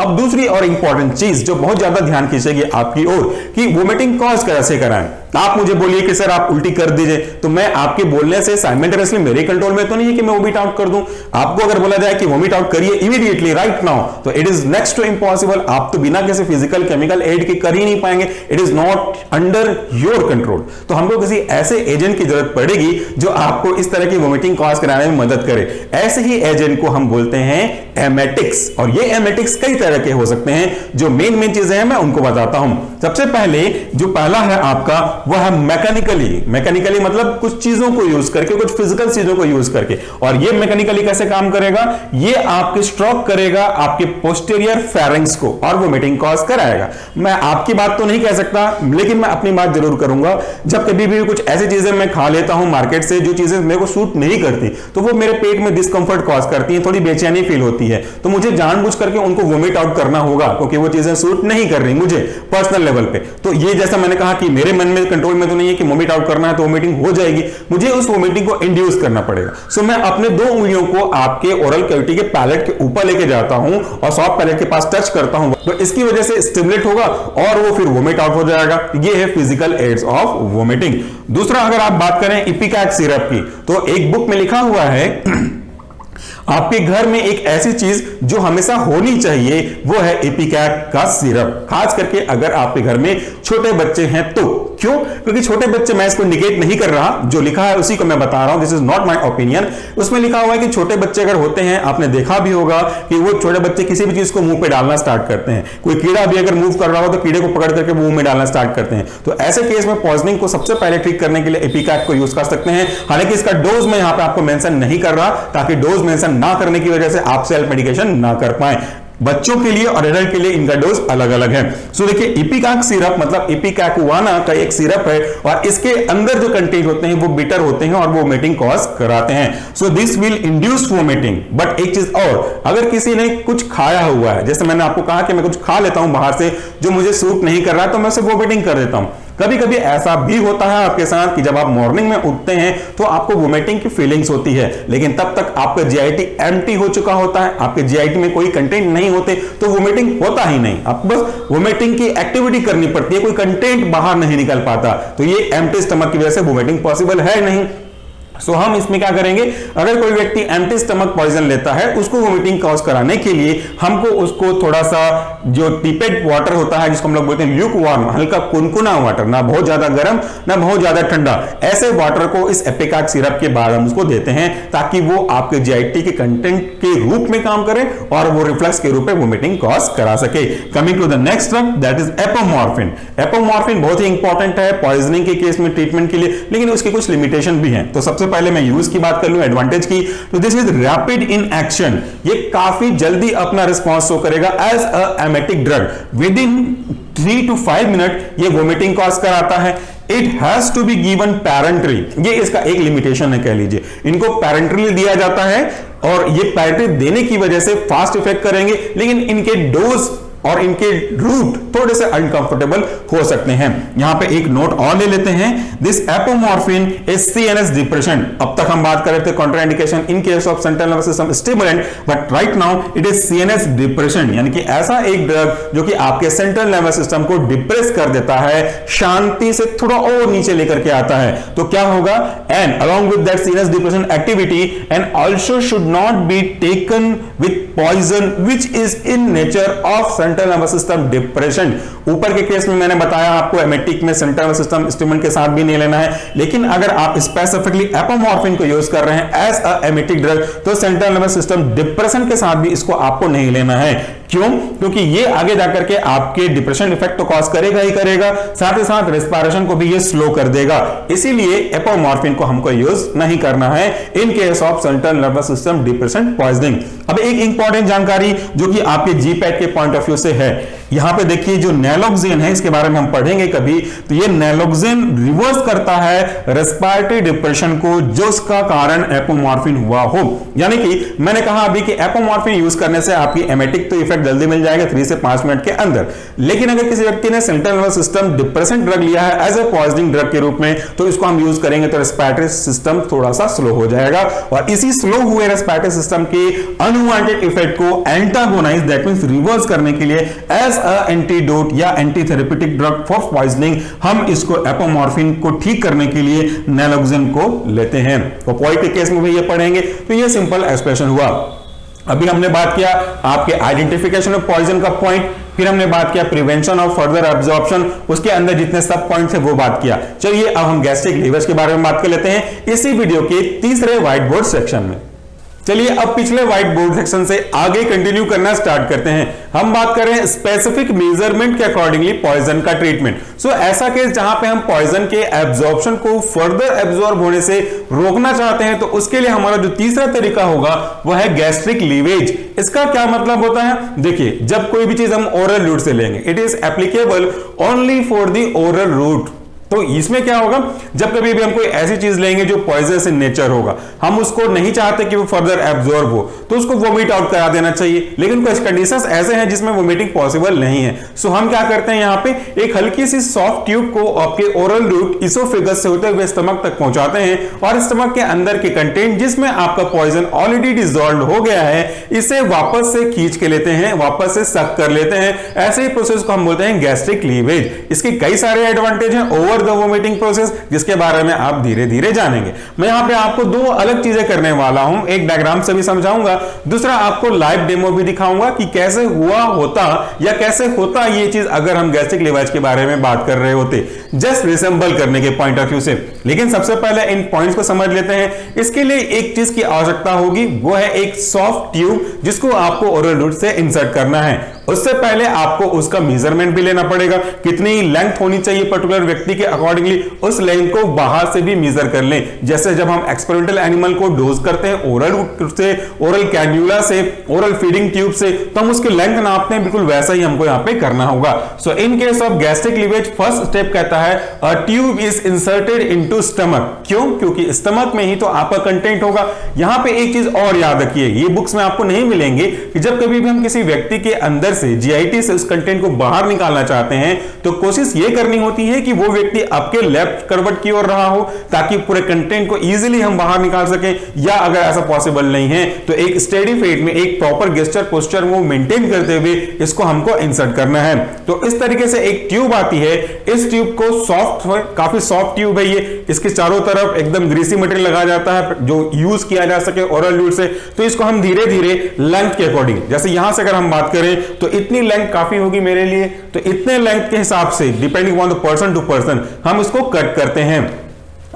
अब दूसरी और इंपॉर्टेंट चीज जो बहुत ज्यादा ध्यान खींचेगी आपकी ओर, कि वोमिटिंग कॉज कैसे कराएं। आप मुझे बोलिए कि सर आप उल्टी कर दीजिए, तो मैं आपके बोलने से साइमल्टेनियसली मेरे कंट्रोल में तो नहीं है कि मैं वोमिट आउट कर दूं। आपको अगर बोला जाए कि वोमिट आउट करिए इमीडिएटली राइट नाउ, तो it is next to impossible. आप तो बिना किसी फिजिकल केमिकल एड के कर ही नहीं पाएंगे, it is not under your control. तो हमको किसी ऐसे एजेंट की जरूरत पड़ेगी जो आपको इस तरह की वोमिटिंग कॉज कराने में मदद करे। ऐसे ही एजेंट को हम बोलते हैं एमेटिक्स, और ये एमेटिक्स कई तरह के हो सकते हैं। जो मेन चीजें हैं मैं उनको बताता हूं। सबसे पहले जो पहला है आपका, वह है मैकेनिकली मतलब कुछ चीजों को यूज करके, कुछ फिजिकल चीजों को यूज करके। और ये मैकेनिकली कैसे काम करेगा, ये आपके स्ट्रोक करेगा आपके पोस्टीरियर फेरिंग्स को और वोमिटिंग कॉज कराएगा। मैं आपकी बात तो नहीं कह सकता, लेकिन मैं अपनी बात जरूर करूंगा। जब कभी भी कुछ ऐसी चीजें मैं खा लेता हूं मार्केट से जो चीजें मेरे को सूट नहीं करती, तो वो मेरे पेट में डिस्कंफर्ट कॉज करती हैं, थोड़ी बेचैनी फील होती है, तो मुझे जानबूझ करके उनको वोमिट आउट करना होगा, क्योंकि वो चीजें सूट नहीं कर रही मुझे पर्सनल लेवल पे। तो ये जैसा मैंने कहा कि मेरे मन में कंट्रोल में तो नहीं है कि वोमिट आउट करना है तो वोमिटिंग हो जाएगी, मुझे उस वोमिटिंग को इंड्यूस करना पड़ेगा। सो मैं अपने दो उंगलियों को आपके ओरल कैविटी के पैलेट के ऊपर लेके जाता हूं और सॉफ्ट पैलेट के पास टच करता हूं, तो इसकी वजह से स्टिमुलेट होगा और वो फिर वोमिट आउट हो जाएगा। ये है फिजिकल एड्स ऑफ वोमिटिंग। दूसरा, अगर आप बात करें इपिकैक सिरप की, तो एक बुक में लिखा हुआ है आपके घर में एक ऐसी चीज जो हमेशा होनी चाहिए, वो है इपिकैक का सिरप। खास करके अगर आपके घर में छोटे बच्चे हैं तो। क्यों? क्योंकि छोटे बच्चे, मैं इसको इंडिकेट नहीं कर रहा, जो लिखा है उसी को मैं बता रहा हूं, this is not my opinion. उसमें लिखा हुआ है कि छोटे बच्चे अगर होते हैं, आपने देखा भी होगा कि वो छोटे बच्चे किसी भी चीज को मुंह पे डालना स्टार्ट करते हैं। कोई कीड़ा भी अगर मूव कर रहा हो तो कीड़े को पकड़ करके मुंह में डालना स्टार्ट करते हैं। तो ऐसे केस में पॉइजनिंग को सबसे पहले ठीक करने के लिए इपिकैक को यूज कर सकते हैं। हालांकि इसका डोज मैं यहां पे आपको मेंशन नहीं कर रहा, ताकि डोज मेंशन ना करने की वजह से आप सेल्फ मेडिकेशन ना कर पाए। बच्चों के लिए और एडल्ट के लिए इनका डोज अलग अलग है। सो देखिए, इपिकैक सिरप मतलब इपिकैकुआना का एक सिरप है और इसके अंदर जो कंटेंट होते हैं वो बिटर होते हैं और वो वोमिटिंग कॉज कराते हैं। So this will induce vomiting. But एक चीज और, अगर किसी ने कुछ खाया हुआ है, जैसे मैंने आपको कहा कि मैं कुछ खा लेता हूं बाहर से जो मुझे सूट नहीं कर रहा, तो मैं उसे वोमिटिंग कर देता हूं। कभी कभी ऐसा भी होता है आपके साथ कि जब आप मॉर्निंग में उठते हैं तो आपको वोमिटिंग की फीलिंग्स होती है, लेकिन तब तक आपका जीआईटी एम्प्टी हो चुका होता है, आपके जीआईटी में कोई कंटेंट नहीं होते, तो वोमिटिंग होता ही नहीं। आपको बस वोमिटिंग की एक्टिविटी करनी पड़ती है, कोई कंटेंट बाहर नहीं निकल पाता। तो ये एम्प्टी स्टमक की वजह से वोमिटिंग पॉसिबल है नहीं। सो हम इसमें क्या करेंगे, अगर कोई व्यक्ति एम्प्टी स्टमक पॉइजन लेता है, उसको वोमिटिंग कॉज कराने के लिए हमको उसको थोड़ा सा जो टिपेड वाटर होता है, जिसको हम लोग बोलते हैं ल्यूक वार्म, हल्का कुनकुना वाटर, ना बहुत ज्यादा गर्म ना बहुत ज्यादा ठंडा, ऐसे वाटर को इस इपिकैक सिरप के बाद हम उसको देते हैं, ताकि वो आपके जीआईटी के कंटेंट के रूप में काम करे और वो रिफ्लक्स के रूप में वोमिटिंग कॉज करा सके। Coming to the next drug, that is apomorphine. Apomorphine बहुत ही इंपॉर्टेंट है पॉइजनिंग के केस में ट्रीटमेंट के लिए, लेकिन उसकी कुछ लिमिटेशन भी है। तो सबसे पहले मैं यूज की बात कर लूं, एडवांटेज की, तो this is rapid in action. ये काफी जल्दी अपना रिस्पॉन्स शो करेगा as a emetic drug. Within 3 to 5 minute ये वोमिटिंग कॉज कराता है। It has to be given parenterally, ये इसका एक लिमिटेशन है, कह लीजिए इनको पैरेंटली दिया जाता है और ये पैरेटी देने की वजह से फास्ट इफेक्ट करेंगे, लेकिन इनके डोज और इनके रूट थोड़े से अनकंफर्टेबल हो सकते हैं। यहां पे एक नोट और ले लेते हैं, दिस एपोमॉर्फिन इज सीएनएस डिप्रेशन। अब तक हम बात कर रहे थे contraindication in case of central nervous system stimulant, but right now it is CNS depression, यानी कि ऐसा एक ड्रग जो कि आपके सेंट्रल नर्वस सिस्टम को डिप्रेस कर देता है, शांति से थोड़ा और नीचे लेकर के आता है। तो क्या होगा, and along with that CNS depression activity and also should not be taken with poison which is in nature of central nervous system depression. ऊपर के केस में मैंने बताया आपको एमेटिक में सेंट्रल नर्वस सिस्टम स्टिमुलेंट के साथ भी नहीं लेना है, लेकिन अगर आप स्पेसिफिकली एपोमॉर्फिन को यूज कर रहे हैं एज अ एमेटिक ड्रग तो सेंट्रल नर्वस सिस्टम डिप्रेशन के साथ भी इसको आपको नहीं लेना है। क्यों? क्योंकि ये आगे जाकर के आपके डिप्रेशन इफेक्ट तो कॉज करेगा ही करेगा, साथ ही साथ रेस्पिरेशन को भी ये स्लो कर देगा। इसीलिए एपोमॉर्फिन को हमको यूज नहीं करना है इन case of central nervous system depression poisoning. अब एक इंपॉर्टेंट जानकारी जो कि आपके जीपैट के पॉइंट ऑफ व्यू से है, यहां पे देखिए जो नैलोक्सिन है, इसके बारे में हम पढ़ेंगे कभी, तो ये नैलोक्सिन रिवर्स करता है रेस्पिरेटरी डिप्रेशन को जो उसका कारण एपोमॉर्फिन हुआ हो। यानी कि मैंने कहा अभी कि एपोमॉर्फिन यूज करने से आपकी एमेटिक तो इफेक्ट जल्दी मिल जाएगा 3 से 5 मिनट के अंदर, लेकिन अगर किसी व्यक्ति ने central nervous system depression drug लिया है एज ए पॉइजनिंग ड्रग के रूप में, तो इसको हम यूज करेंगे तो रेस्पिरेटरी सिस्टम थोड़ा सा स्लो हो जाएगा, और इसी स्लो हुए रेस्पिरेटरी सिस्टम के अनवांटेड इफेक्ट को एंटागोनाइज दैट मींस रिवर्स करने के लिए एज अ एंटीडोट या एंटीथेरेप्यूटिक ड्रग फॉर पॉइजनिंग हम इसको एपोमॉर्फिन को ठीक करने के लिए नैलोक्सिन को लेते हैं। तो पॉइंट के केस में भी ये पढ़ेंगे, तो ये सिंपल एक्सप्रेशन हुआ। अभी हमने बात किया आपके आइडेंटिफिकेशन ऑफ पॉइजन का पॉइंट, फिर हमने बात किया प्रिवेंशन ऑफ फर्दर एब्जॉर्प्शन, उसके अंदर जितने सब पॉइंट्स है वो बात किया। चलिए अब हम गैस्ट्रिक लीवर्स के बारे में बात कर लेते हैं इसी वीडियो के तीसरे व्हाइट बोर्ड सेक्शन में। चलिए अब पिछले व्हाइट बोर्ड सेक्शन से आगे कंटिन्यू करना स्टार्ट करते हैं। हम बात कर रहे हैं स्पेसिफिक मेजरमेंट के अकॉर्डिंगली पॉइजन का ट्रीटमेंट। सो ऐसा केस जहां पे हम पॉइजन के एब्जॉर्प्शन को फर्दर एब्जॉर्ब होने से रोकना चाहते हैं, तो उसके लिए हमारा जो तीसरा तरीका होगा वह है गैस्ट्रिक लीवेज। इसका क्या मतलब होता है, देखिए जब कोई भी चीज हम ओरल रूट से लेंगे, it is applicable only for the oral route. तो इसमें क्या होगा, जब कभी भी हम कोई ऐसी चीज लेंगे जो पॉइजनस इन नेचर होगा, हम उसको नहीं चाहते कि वो फर्दर एब्जॉर्ब हो, तो उसको वोमिट आउट करा देना चाहिए, लेकिन कुछ कंडीशंस ऐसे हैं जिसमें वोमिटिंग पॉसिबल नहीं है। सो हम क्या करते हैं, यहाँ पे एक हल्की सी सॉफ्ट ट्यूब को आपके ओरल रूट इसोफेगस से होते हुए स्टमक तक पहुंचाते हैं, और स्टमक के अंदर के कंटेंट जिसमें आपका पॉइजन ऑलरेडी डिसॉल्व हो गया है, इसे वापस से खींच के लेते हैं, वापस से सक कर लेते हैं। ऐसे ही प्रोसेस को हम बोलते हैं गैस्ट्रिक लीवेज। इसके कई सारे एडवांटेज हैं ओवर द वोमिटिंग प्रोसेस, जिसके बारे में आप धीरे धीरे जानेंगे। मैं यहां पे आपको दो अलग चीजें करने वाला हूं, एक डायग्राम से भी समझाऊंगा, दूसरा आपको लाइव डेमो भी दिखाऊंगा कि कैसे हुआ होता या कैसे होता ये चीज अगर हम गैस्ट्रिक लीवेज के बारे में बात कर रहे होते, जस्ट रिसेंबल करने के पॉइंट ऑफ व्यू से। लेकिन सबसे पहले इन पॉइंट्स को समझ लेते हैं। इसके लिए एक चीज की आवश्यकता होगी, वो है एक सॉफ्ट ट्यूब जिसको आपको ओरल रूट से इंसर्ट करना है। उससे पहले आपको उसका मेजरमेंट भी लेना पड़ेगा, कितनी लेंथ होनी चाहिए पर्टिकुलर व्यक्ति के अकॉर्डिंगली उस लेंथ को बाहर से भी मेजर कर लें। जैसे जब हम एक्सपेरिमेंटल एनिमल को डोज करते हैं ओरल से, ओरल कैन्युला से, ओरल फीडिंग ट्यूब से, तो हम उसकी लेंथ नापते हैं, बिल्कुल वैसा ही हमको यहाँ पे करना होगा। So in case of gastric lavage first step कहता है a tube is inserted into stomach. क्यों? क्योंकि स्टमक में ही तो आपका कंटेंट होगा। यहां पे एक चीज और याद रखिए, ये बुक्स में आपको नहीं मिलेंगे, कि जब कभी भी हम किसी व्यक्ति के अंदर से जीआईटी से उस कंटेंट को बाहर निकालना चाहते हैं, तो कोशिश ये करनी होती है कि वो व्यक्ति आपके लेफ्ट करवट की ओर रहा हो, ताकि पूरे कंटेंट को इजीली हम बाहर निकाल सकें। या अगर ऐसा पॉसिबल नहीं है तो एक स्टेडी फेट में एक प्रॉपर गेस्चर पोस्चर वो मेंटेन करते हुए इसको हमको इंसर्ट करना है। तो इस तरीके से एक ट्यूब आती है, इस ट्यूब को सॉफ्ट है, काफी सॉफ्ट ट्यूब है ये, इसके चारों तरफ एकदम ग्रीसी मटेरियल लगाया जाता है जो यूज किया जा सके ओरल रूट से। तो इसको हम धीरे धीरे लेंथ के अकॉर्डिंग, जैसे यहां से अगर हम बात करें तो इतनी लेंथ काफी होगी मेरे लिए, तो इतने लेंथ के हिसाब से depending on the person to person हम इसको कट करते हैं।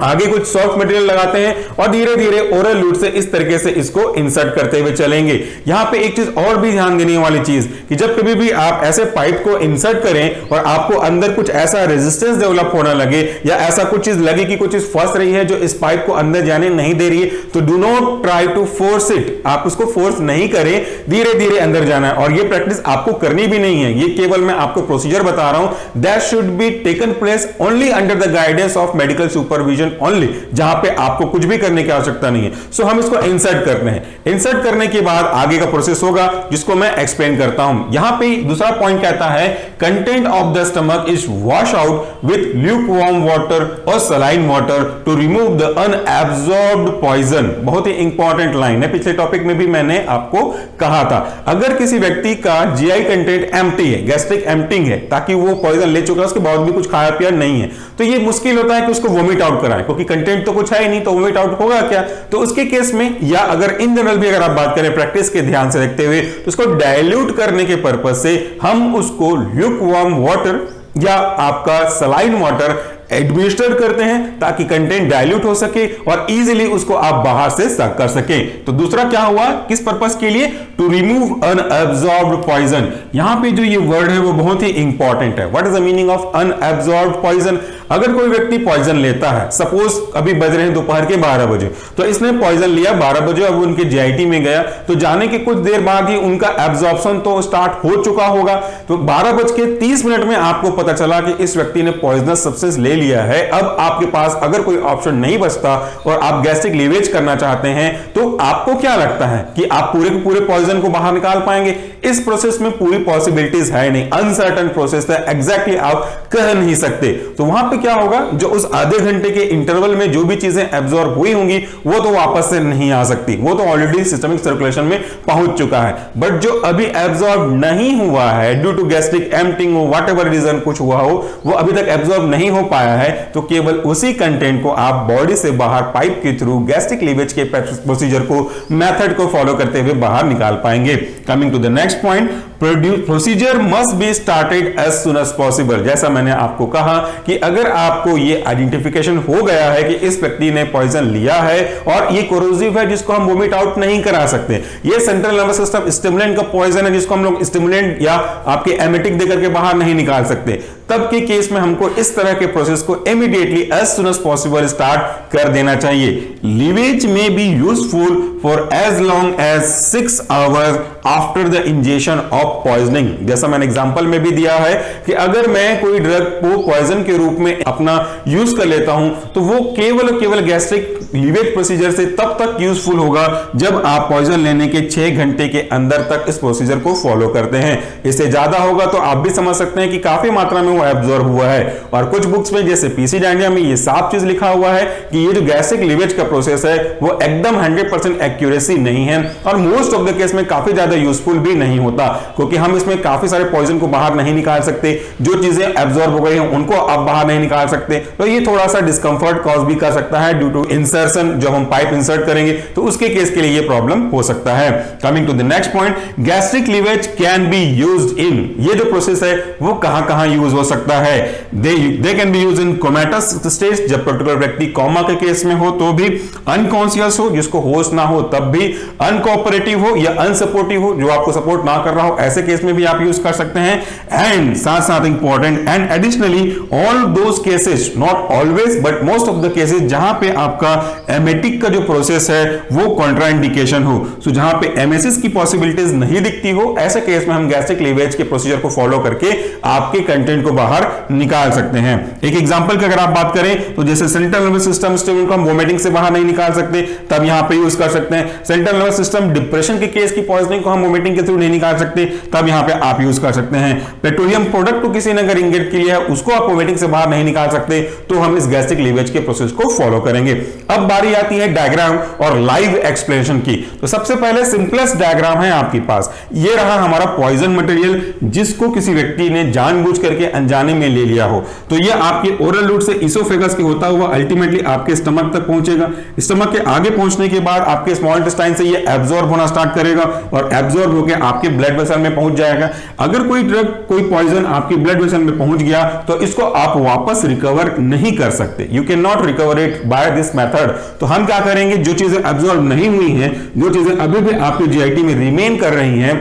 आगे कुछ सॉफ्ट मटेरियल लगाते हैं और धीरे धीरे ओरल रूट से इस तरीके से इसको इंसर्ट करते हुए चलेंगे। यहां पे एक चीज और भी ध्यान देने वाली चीज, कि जब कभी भी आप ऐसे पाइप को इंसर्ट करें और आपको अंदर कुछ ऐसा रेजिस्टेंस डेवलप होना लगे या ऐसा कुछ चीज लगे कि कुछ चीज फंस रही है जो इस पाइप को अंदर जाने नहीं दे रही है, तो do not try to force it. आप उसको फोर्स नहीं करें, धीरे धीरे अंदर जाना है। और ये प्रैक्टिस आपको करनी भी नहीं है, ये केवल मैं आपको प्रोसीजर बता रहा हूं। That should be taken place only under the guidance of medical supervision position only, जहां पे आपको कुछ भी करने की आवश्यकता नहीं है। सो हम इसको इंसर्ट करते हैं। इंसर्ट करने के बाद आगे का प्रोसेस होगा जिसको मैं एक्सप्लेन करता हूं। यहां पे दूसरा पॉइंट कहता है content of the stomach is wash out with lukewarm water और saline water to remove the unabsorbed poison. बहुत ही इंपॉर्टेंट लाइन है, पिछले टॉपिक में भी मैंने आपको कहा था। अगर किसी व्यक्ति का जीआई कंटेंट एम्प्टी है, गैस्ट्रिक एम्प्टिंग है, ताकि वो पॉइजन ले चुका है, उसके बाद भी कुछ खाया पिया नहीं है, तो ये मुश्किल होता है कि उसको वोमिट आउट कराएं, क्योंकि कंटेंट तो कुछ है ही नहीं, तो वोमिट आउट होगा क्या। तो उसके केस में, या अगर इन जनरल भी अगर आप बात करें प्रैक्टिस के ध्यान से रखते हुए, तो उसको डाइल्यूट करने के पर्पज से हम उसको ल्यूकवार्म वाटर या आपका सलाइन वाटर एडमिनिस्टर करते हैं ताकि कंटेंट डाइल्यूट हो सके और इजीली उसको आप बाहर से सक कर सके। तो दूसरा क्या हुआ, किस पर्पस के लिए, टू रिमूव अनएब्सॉर्ब्ड पॉइजन। यहां पे जो ये वर्ड है वो बहुत ही इंपॉर्टेंट है। What is the meaning of unabsorbed poison. अगर कोई व्यक्ति पॉइजन लेता है, सपोज अभी बज रहे हैं दोपहर के 12 बजे, तो इसने पॉइजन लिया 12 बजे, अब उनके जीआईटी में गया, तो जाने के कुछ देर बाद ही उनका एब्जॉर्प्शन तो स्टार्ट हो चुका होगा। तो 12:30 में आपको पता चला कि इस व्यक्ति ने पॉइजनस सब्सटेंस ले लिया है। अब आपके पास अगर कोई ऑप्शन नहीं बचता और आप गैस्ट्रिक लीवेज करना चाहते हैं, तो आपको क्या लगता है कि आप पूरे के पूरे पॉइजन को बाहर निकाल पाएंगे? इस प्रोसेस में पूरी पॉसिबिलिटीज है नहीं, अनसर्टन प्रोसेस है, एग्जैक्टली आप कह नहीं सकते। तो वहां पे क्या होगा, जो उस आधे घंटे के इंटरवल में जो भी चीजें एब्जॉर्ब हुई होंगी वो तो वापस से नहीं आ सकती, वो तो ऑलरेडी सिस्टमिक सर्कुलेशन में पहुंच चुका है। बट जो अभी एब्जॉर्ब नहीं हुआ है ड्यू टू गैस्ट्रिक एम्प्टिंग हो, व्हाटएवर रीजन कुछ हुआ हो, वो अभी तक एब्जॉर्ब नहीं हो पाया है, तो केवल उसी कंटेंट को आप बॉडी से बाहर पाइप के थ्रू गैस्ट्रिक लीवेज के प्रोसीजर को, मेथड को फॉलो करते हुए बाहर निकाल पाएंगे। Coming to the next point, procedure must be started as soon as possible. जैसा मैंने आपको कहा कि अगर आपको ये आइडेंटिफिकेशन हो गया है कि इस व्यक्ति ने पॉइजन लिया है और ये कोरोसिव है जिसको हम वोमिट आउट नहीं करा सकते, ये सेंट्रल नर्वस सिस्टम स्टिमुलेंट का पॉइजन है जिसको हम लोग स्टिमुलेंट या आपके एमेटिक देकर के बाहर नहीं निकाल सकते, तब के केस में हमको इस तरह के प्रोसेस को immediately as soon as possible start कर देना चाहिए। लीवेज में be useful for as long as 6 hours after the injection of poisoning. जैसा मैंने एग्जांपल में भी दिया है कि अगर मैं कोई ड्रग को पॉइजन के रूप में अपना यूज कर लेता हूं, तो वो केवल गैस्ट्रिक लीवेज प्रोसीजर से तब तक यूजफुल होगा जब आप पॉइजन लेने के 6 घंटे के अंदर तक इस प्रोसीजर को फॉलो करते हैं। इससे ज्यादा होगा तो आप भी समझ सकते हैं कि काफी मात्रा में वो एब्जॉर्ब हुआ है। और कुछ बुक्स में जैसे पीसी डांडिया में ये साफ चीज लिखा हुआ है कि ये जो गैस्ट्रिक लीवेज का प्रोसेस है वो एकदम 100% एक्यूरेसी नहीं है और मोस्ट ऑफ द केस में काफी ज्यादा यूजफुल भी नहीं होता, क्योंकि हम इसमें काफी सारे पॉइजन को बाहर नहीं निकाल सकते। जो चीजें एब्जॉर्ब हो गई हैं उनको आप बाहर नहीं निकाल सकते, तो ये थोड़ा सा डिस्कंफर्ट कॉज भी कर सकता है ड्यू टू इंसर्शन। जब हम पाइप इंसर्ट करेंगे तो उसके केस के लिए ये प्रॉब्लम हो सकता है। Coming to the next point, gastric lavage can be used in. ये जो प्रोसेस है वो कहां हो सकता है? They can be used in comatose stage, जब पर्टिकुलर व्यक्ति कोमा के केस में हो तो भी, अनकॉन्शियस हो जिसको होश ना हो तब भी, अनकोऑपरेटिव हो या अनसपोर्टिव हो जो आपको सपोर्ट ना कर रहा हो, ऐसे केस में भी आप यूज कर सकते हैं। एंड साथ important, and additionally all those cases, not always but most of the cases, जहां पे आपका एमेटिक का जो प्रोसेस है वो कॉन्ट्राइंडिकेशन हो, सो जहां पे एमएसएस की पॉसिबिलिटीज नहीं दिखती हो, ऐसे केस में हम गैस्ट्रिक लीवेज के प्रोसीजर को फॉलो करके आपके कंटेंट को बाहर निकाल सकते हैं। एक एग्जांपल की अगर आप बात करें तो जैसे सेंट्रल नर्वस सिस्टम स्टिमुलेंट को हम वोमिटिंग से बाहर नहीं निकाल सकते, तब यहां पे यूज कर सकते हैं। सेंट्रल नर्वस सिस्टम डिप्रेशन के केस की पॉइजनिंग को हम वोमिटिंग के थ्रू नहीं निकाल सकते, तब यहां पे आप यूज कर सकते हैं। पेट्रोलियम प्रोडक्ट को किसी ने अगर इंजेक्ट किया है उसको आप वोमिटिंग से बाहर नहीं निकाल सकते, तो हम इस गैस्ट्रिक लीवेज के प्रोसेस को फॉलो करेंगे। अब बारी आती है डायग्राम और लाइव एक्सप्लेनेशन की। तो सबसे पहले सिंपलेस्ट डायग्राम है आपके पास, ये रहा हमारा पॉइजन मटेरियल जिसको किसी व्यक्ति ने जानबूझ करके अनजाने में ले लिया हो, तो ये आपके ओरल रूट से इसोफेगस के होता हुआ अल्टीमेटली आपके स्टमक तक पहुंचेगा। स्टमक के आगे पहुंचने के बाद आपके स्मॉल इंटेस्टाइन से ये एब्जॉर्ब होना स्टार्ट करेगा और एब्जॉर्ब होकर आपके ब्लड वेसल में पहुंच जाएगा। अगर कोई ड्रग, कोई पॉइजन आपके ब्लड वेसल में पहुंच गया तो इसको आप वापस रिकवर नहीं कर सकते, you can not recover it by this method. तो हम क्या करेंगे, जो चीजें एब्जॉर्ब नहीं हुई हैं, जो चीजें अभी भी आपके जीआईटी में रिमेन कर रही हैं,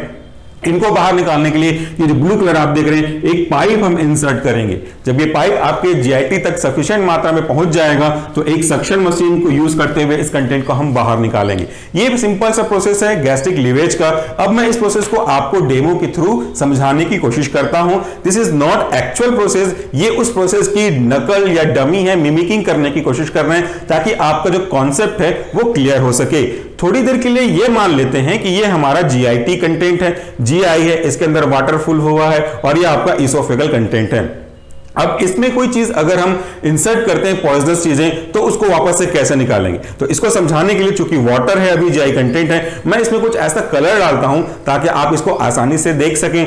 इनको बाहर निकालने के लिए ये जो ब्लू कलर आप देख रहे हैं, एक पाइप हम इंसर्ट करेंगे। जब ये पाइप आपके जीआईटी तक सफिशिएंट मात्रा में पहुंच जाएगा तो एक सक्शन मशीन को यूज करते हुए इस कंटेंट को हम बाहर निकालेंगे। ये सिंपल सा प्रोसेस है गैस्ट्रिक लीवेज का। अब मैं इस प्रोसेस को आपको डेमो के थ्रू समझाने की कोशिश करता हूं। This is not actual process, ये उस प्रोसेस की नकल या डमी है, मिमिकिंग करने की कोशिश कर रहे हैं ताकि आपका जो कॉन्सेप्ट है वो क्लियर हो सके। थोड़ी देर के लिए ये मान लेते हैं कि ये हमारा जीआईटी कंटेंट है, जीआई है, इसके अंदर वाटर फुल हुआ है और ये आपका इसोफेगल कंटेंट है। अब इसमें कोई चीज अगर हम इंसर्ट करते हैं पॉइजनस चीजें तो उसको वापस से कैसे निकालेंगे, तो इसको समझाने के लिए चूंकि वाटर है, अभी जीआई कंटेंट है, मैं इसमें कुछ ऐसा कलर डालता हूं ताकि आप इसको आसानी से देख सकें।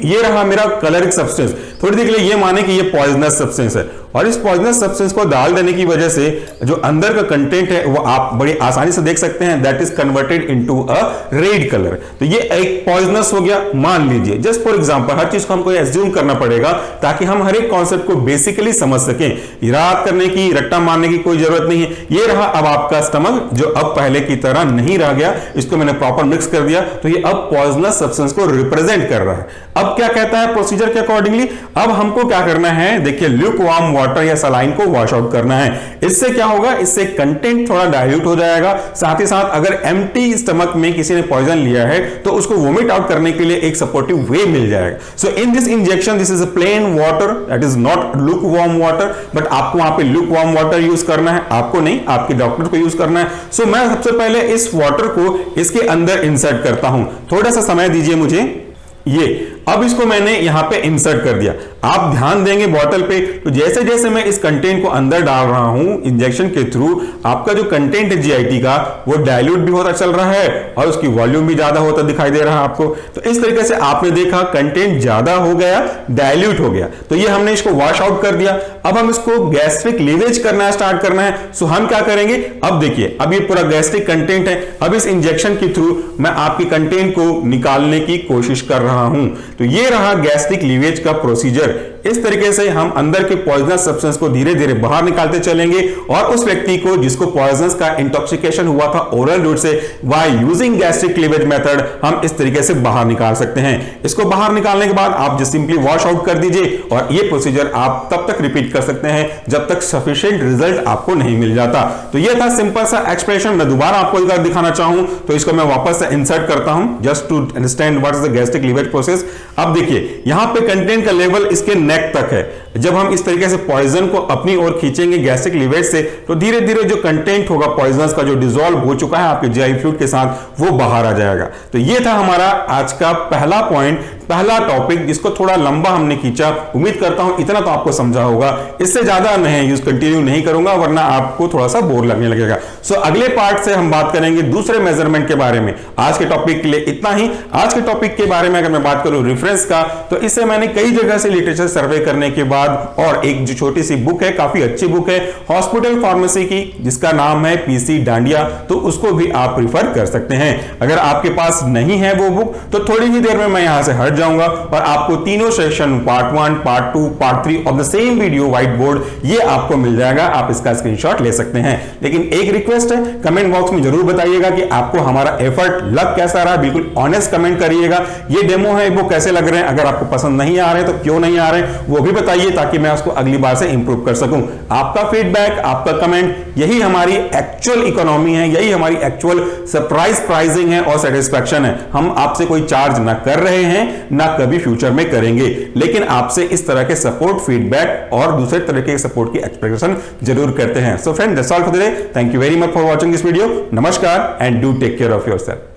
ये रहा मेरा कलरिक सब्सटेंस। थोड़ी देर के लिए ये माने कि ये पॉइजनस सब्सटेंस है और इस पॉइजनस सब्सटेंस को डाल देने की वजह से जो अंदर का कंटेंट है वो आप बड़ी आसानी से देख सकते हैं, that is converted into a red colour. तो ये एक पॉइजनस हो गया मान लीजिए। जस्ट फॉर एग्जांपल, हर चीज को हमको एज्यूम करना पड़ेगा ताकि हम हर एक कॉन्सेप्ट को बेसिकली समझ सकें। याद करने की, रट्टा मारने की कोई जरूरत नहीं है। ये रहा अब आपका स्टमक जो अब पहले की तरह नहीं रह गया, इसको मैंने प्रॉपर मिक्स कर दिया तो ये अब पॉइजनस सब्सटेंस को रिप्रेजेंट कर रहा है। अब क्या कहता है प्रोसीजर के अकॉर्डिंगली, अब हमको क्या करना है, देखिए ल्यूक वार्म वाटर या सलाइन को वॉश आउट करना है। इससे क्या होगा, इससे कंटेंट थोड़ा डाइल्यूट हो जाएगा। साथ ही साथ अगर एम्प्टी स्टमक में किसी ने पॉइजन लिया है तो उसको वोमिट आउट करने के लिए एक सपोर्टिव वे मिल जाएगा। So in this injection this is a plain water, that is not lukewarm water, but आपको वहां पे लुक वार्म वाटर यूज करना है, आपको नहीं, आपके डॉक्टर को यूज करना है। सो मैं सबसे पहले इस वाटर को इसके अंदर इंसर्ट करता हूं। थोड़ा सा समय दीजिए मुझे। ये अब इसको मैंने यहां पे इंसर्ट कर दिया। आप ध्यान देंगे बॉटल पे, तो जैसे जैसे मैं इस कंटेंट को अंदर डाल रहा हूं इंजेक्शन के थ्रू, आपका जो कंटेंट है जीआईटी का वो डाइल्यूट भी होता चल रहा है और उसकी वॉल्यूम भी ज्यादा होता दिखाई दे रहा है आपको। तो इस तरीके से आपने देखा कंटेंट ज्यादा हो गया, डाइल्यूट हो गया, तो ये हमने इसको वॉश आउट कर दिया। अब हम इसको गैस्ट्रिक लीवेज करना स्टार्ट करना है। सो हम क्या करेंगे, अब देखिए अब ये पूरा गैस्ट्रिक कंटेंट है। अब इस इंजेक्शन के थ्रू मैं आपके कंटेंट को निकालने की कोशिश कर रहा हूं। तो ये रहा गैस्ट्रिक लीवेज का प्रोसीजर। इस तरीके से हम अंदर के पॉइजनस सब्सटेंस को धीरे धीरे बाहर निकालते चलेंगे और उस व्यक्ति को जिसको पॉइजनस का इंटॉक्सिकेशन हुआ था ओरल रूट से, बाय यूजिंग गैस्ट्रिक लीवेज मेथड हम इस तरीके से बाहर निकाल सकते हैं। इसको बाहर निकालने के बाद आप जस्ट सिंपली वॉश आउट कर दीजिए और ये प्रोसीजर आप तब तक रिपीट कर सकते हैं जब तक सफिशिएंट रिजल्ट आपको नहीं मिल जाता। तो ये था सिंपल सा एक्सप्रेशन। मैं दोबारा आपको अगर दिखाना चाहूं तो इसको मैं वापस से इंसर्ट करता हूं just to understand what is the gastric lavage process. अब देखिए यहां पे कंटेंट का लेवल इसके नेक तक है। जब हम इस तरीके से पॉइजन को अपनी ओर खींचेंगे गैस्ट्रिक लीवेज से तो धीरे धीरे जो कंटेंट होगा पॉइजनस का जो डिसॉल्व हो चुका है आपके जीआई फ्लूइड के साथ वो बाहर आ जाएगा। तो ये था हमारा आज का पहला पॉइंट, पहला टॉपिक जिसको थोड़ा लंबा हमने खींचा। उम्मीद करता हूं इतना तो आपको समझा होगा, इससे ज्यादा मैं यूज कंटिन्यू नहीं करूंगा वरना आपको थोड़ा सा बोर लगने लगेगा। सो अगले पार्ट से हम बात करेंगे दूसरे मेजरमेंट के बारे में। आज के टॉपिक के लिए इतना ही। आज के टॉपिक के बारे में अगर मैं बात करूं रेफरेंस का, तो इससे मैंने कई जगह से लिटरेचर सर्वे करने के बाद और एक जो छोटी सी बुक है, काफी अच्छी बुक है हॉस्पिटल फार्मेसी की, जिसका नाम है पीसी डांडिया, तो उसको भी आप प्रिफर कर सकते हैं। अगर आपके पास नहीं है वो बुक तो थोड़ी ही देर में मैं यहां से हट जाऊंगा और आपको तीनों session part 1, part 2, part 3 of the same video white board ये आपको मिल जाएगा। आप इसका स्क्रीनशॉट ले सकते हैं। लेकिन एक रिक्वेस्ट है, कमेंट बॉक्स में जरूर बताइएगा कि आपको हमारा एफर्ट लग कैसा रहा। बिल्कुल ऑनेस्ट कमेंट करिएगा। ये डेमो है वो कैसे लग रहे हैं, अगर आपको पसंद नहीं आ रहे तो क्यों नहीं आ रहे वो भी बताइए ताकि मैं उसको अगली बार से इंप्रूव कर सकूं। आपका फीडबैक, आपका कमेंट, यही हमारी एक्चुअल इकोनॉमी है, यही हमारी एक्चुअल सरप्राइज प्राइसिंग है और सेटिस्फैक्शन है। हम आपसे कोई चार्ज ना कर रहे हैं ना कभी फ्यूचर में करेंगे, लेकिन आपसे इस तरह के सपोर्ट, फीडबैक और दूसरे तरह के सपोर्ट की एक्सपेक्टेशन जरूर करते हैं। So friend, that's all for today. Thank you very much for watching this video. नमस्कार and do take care of yourself.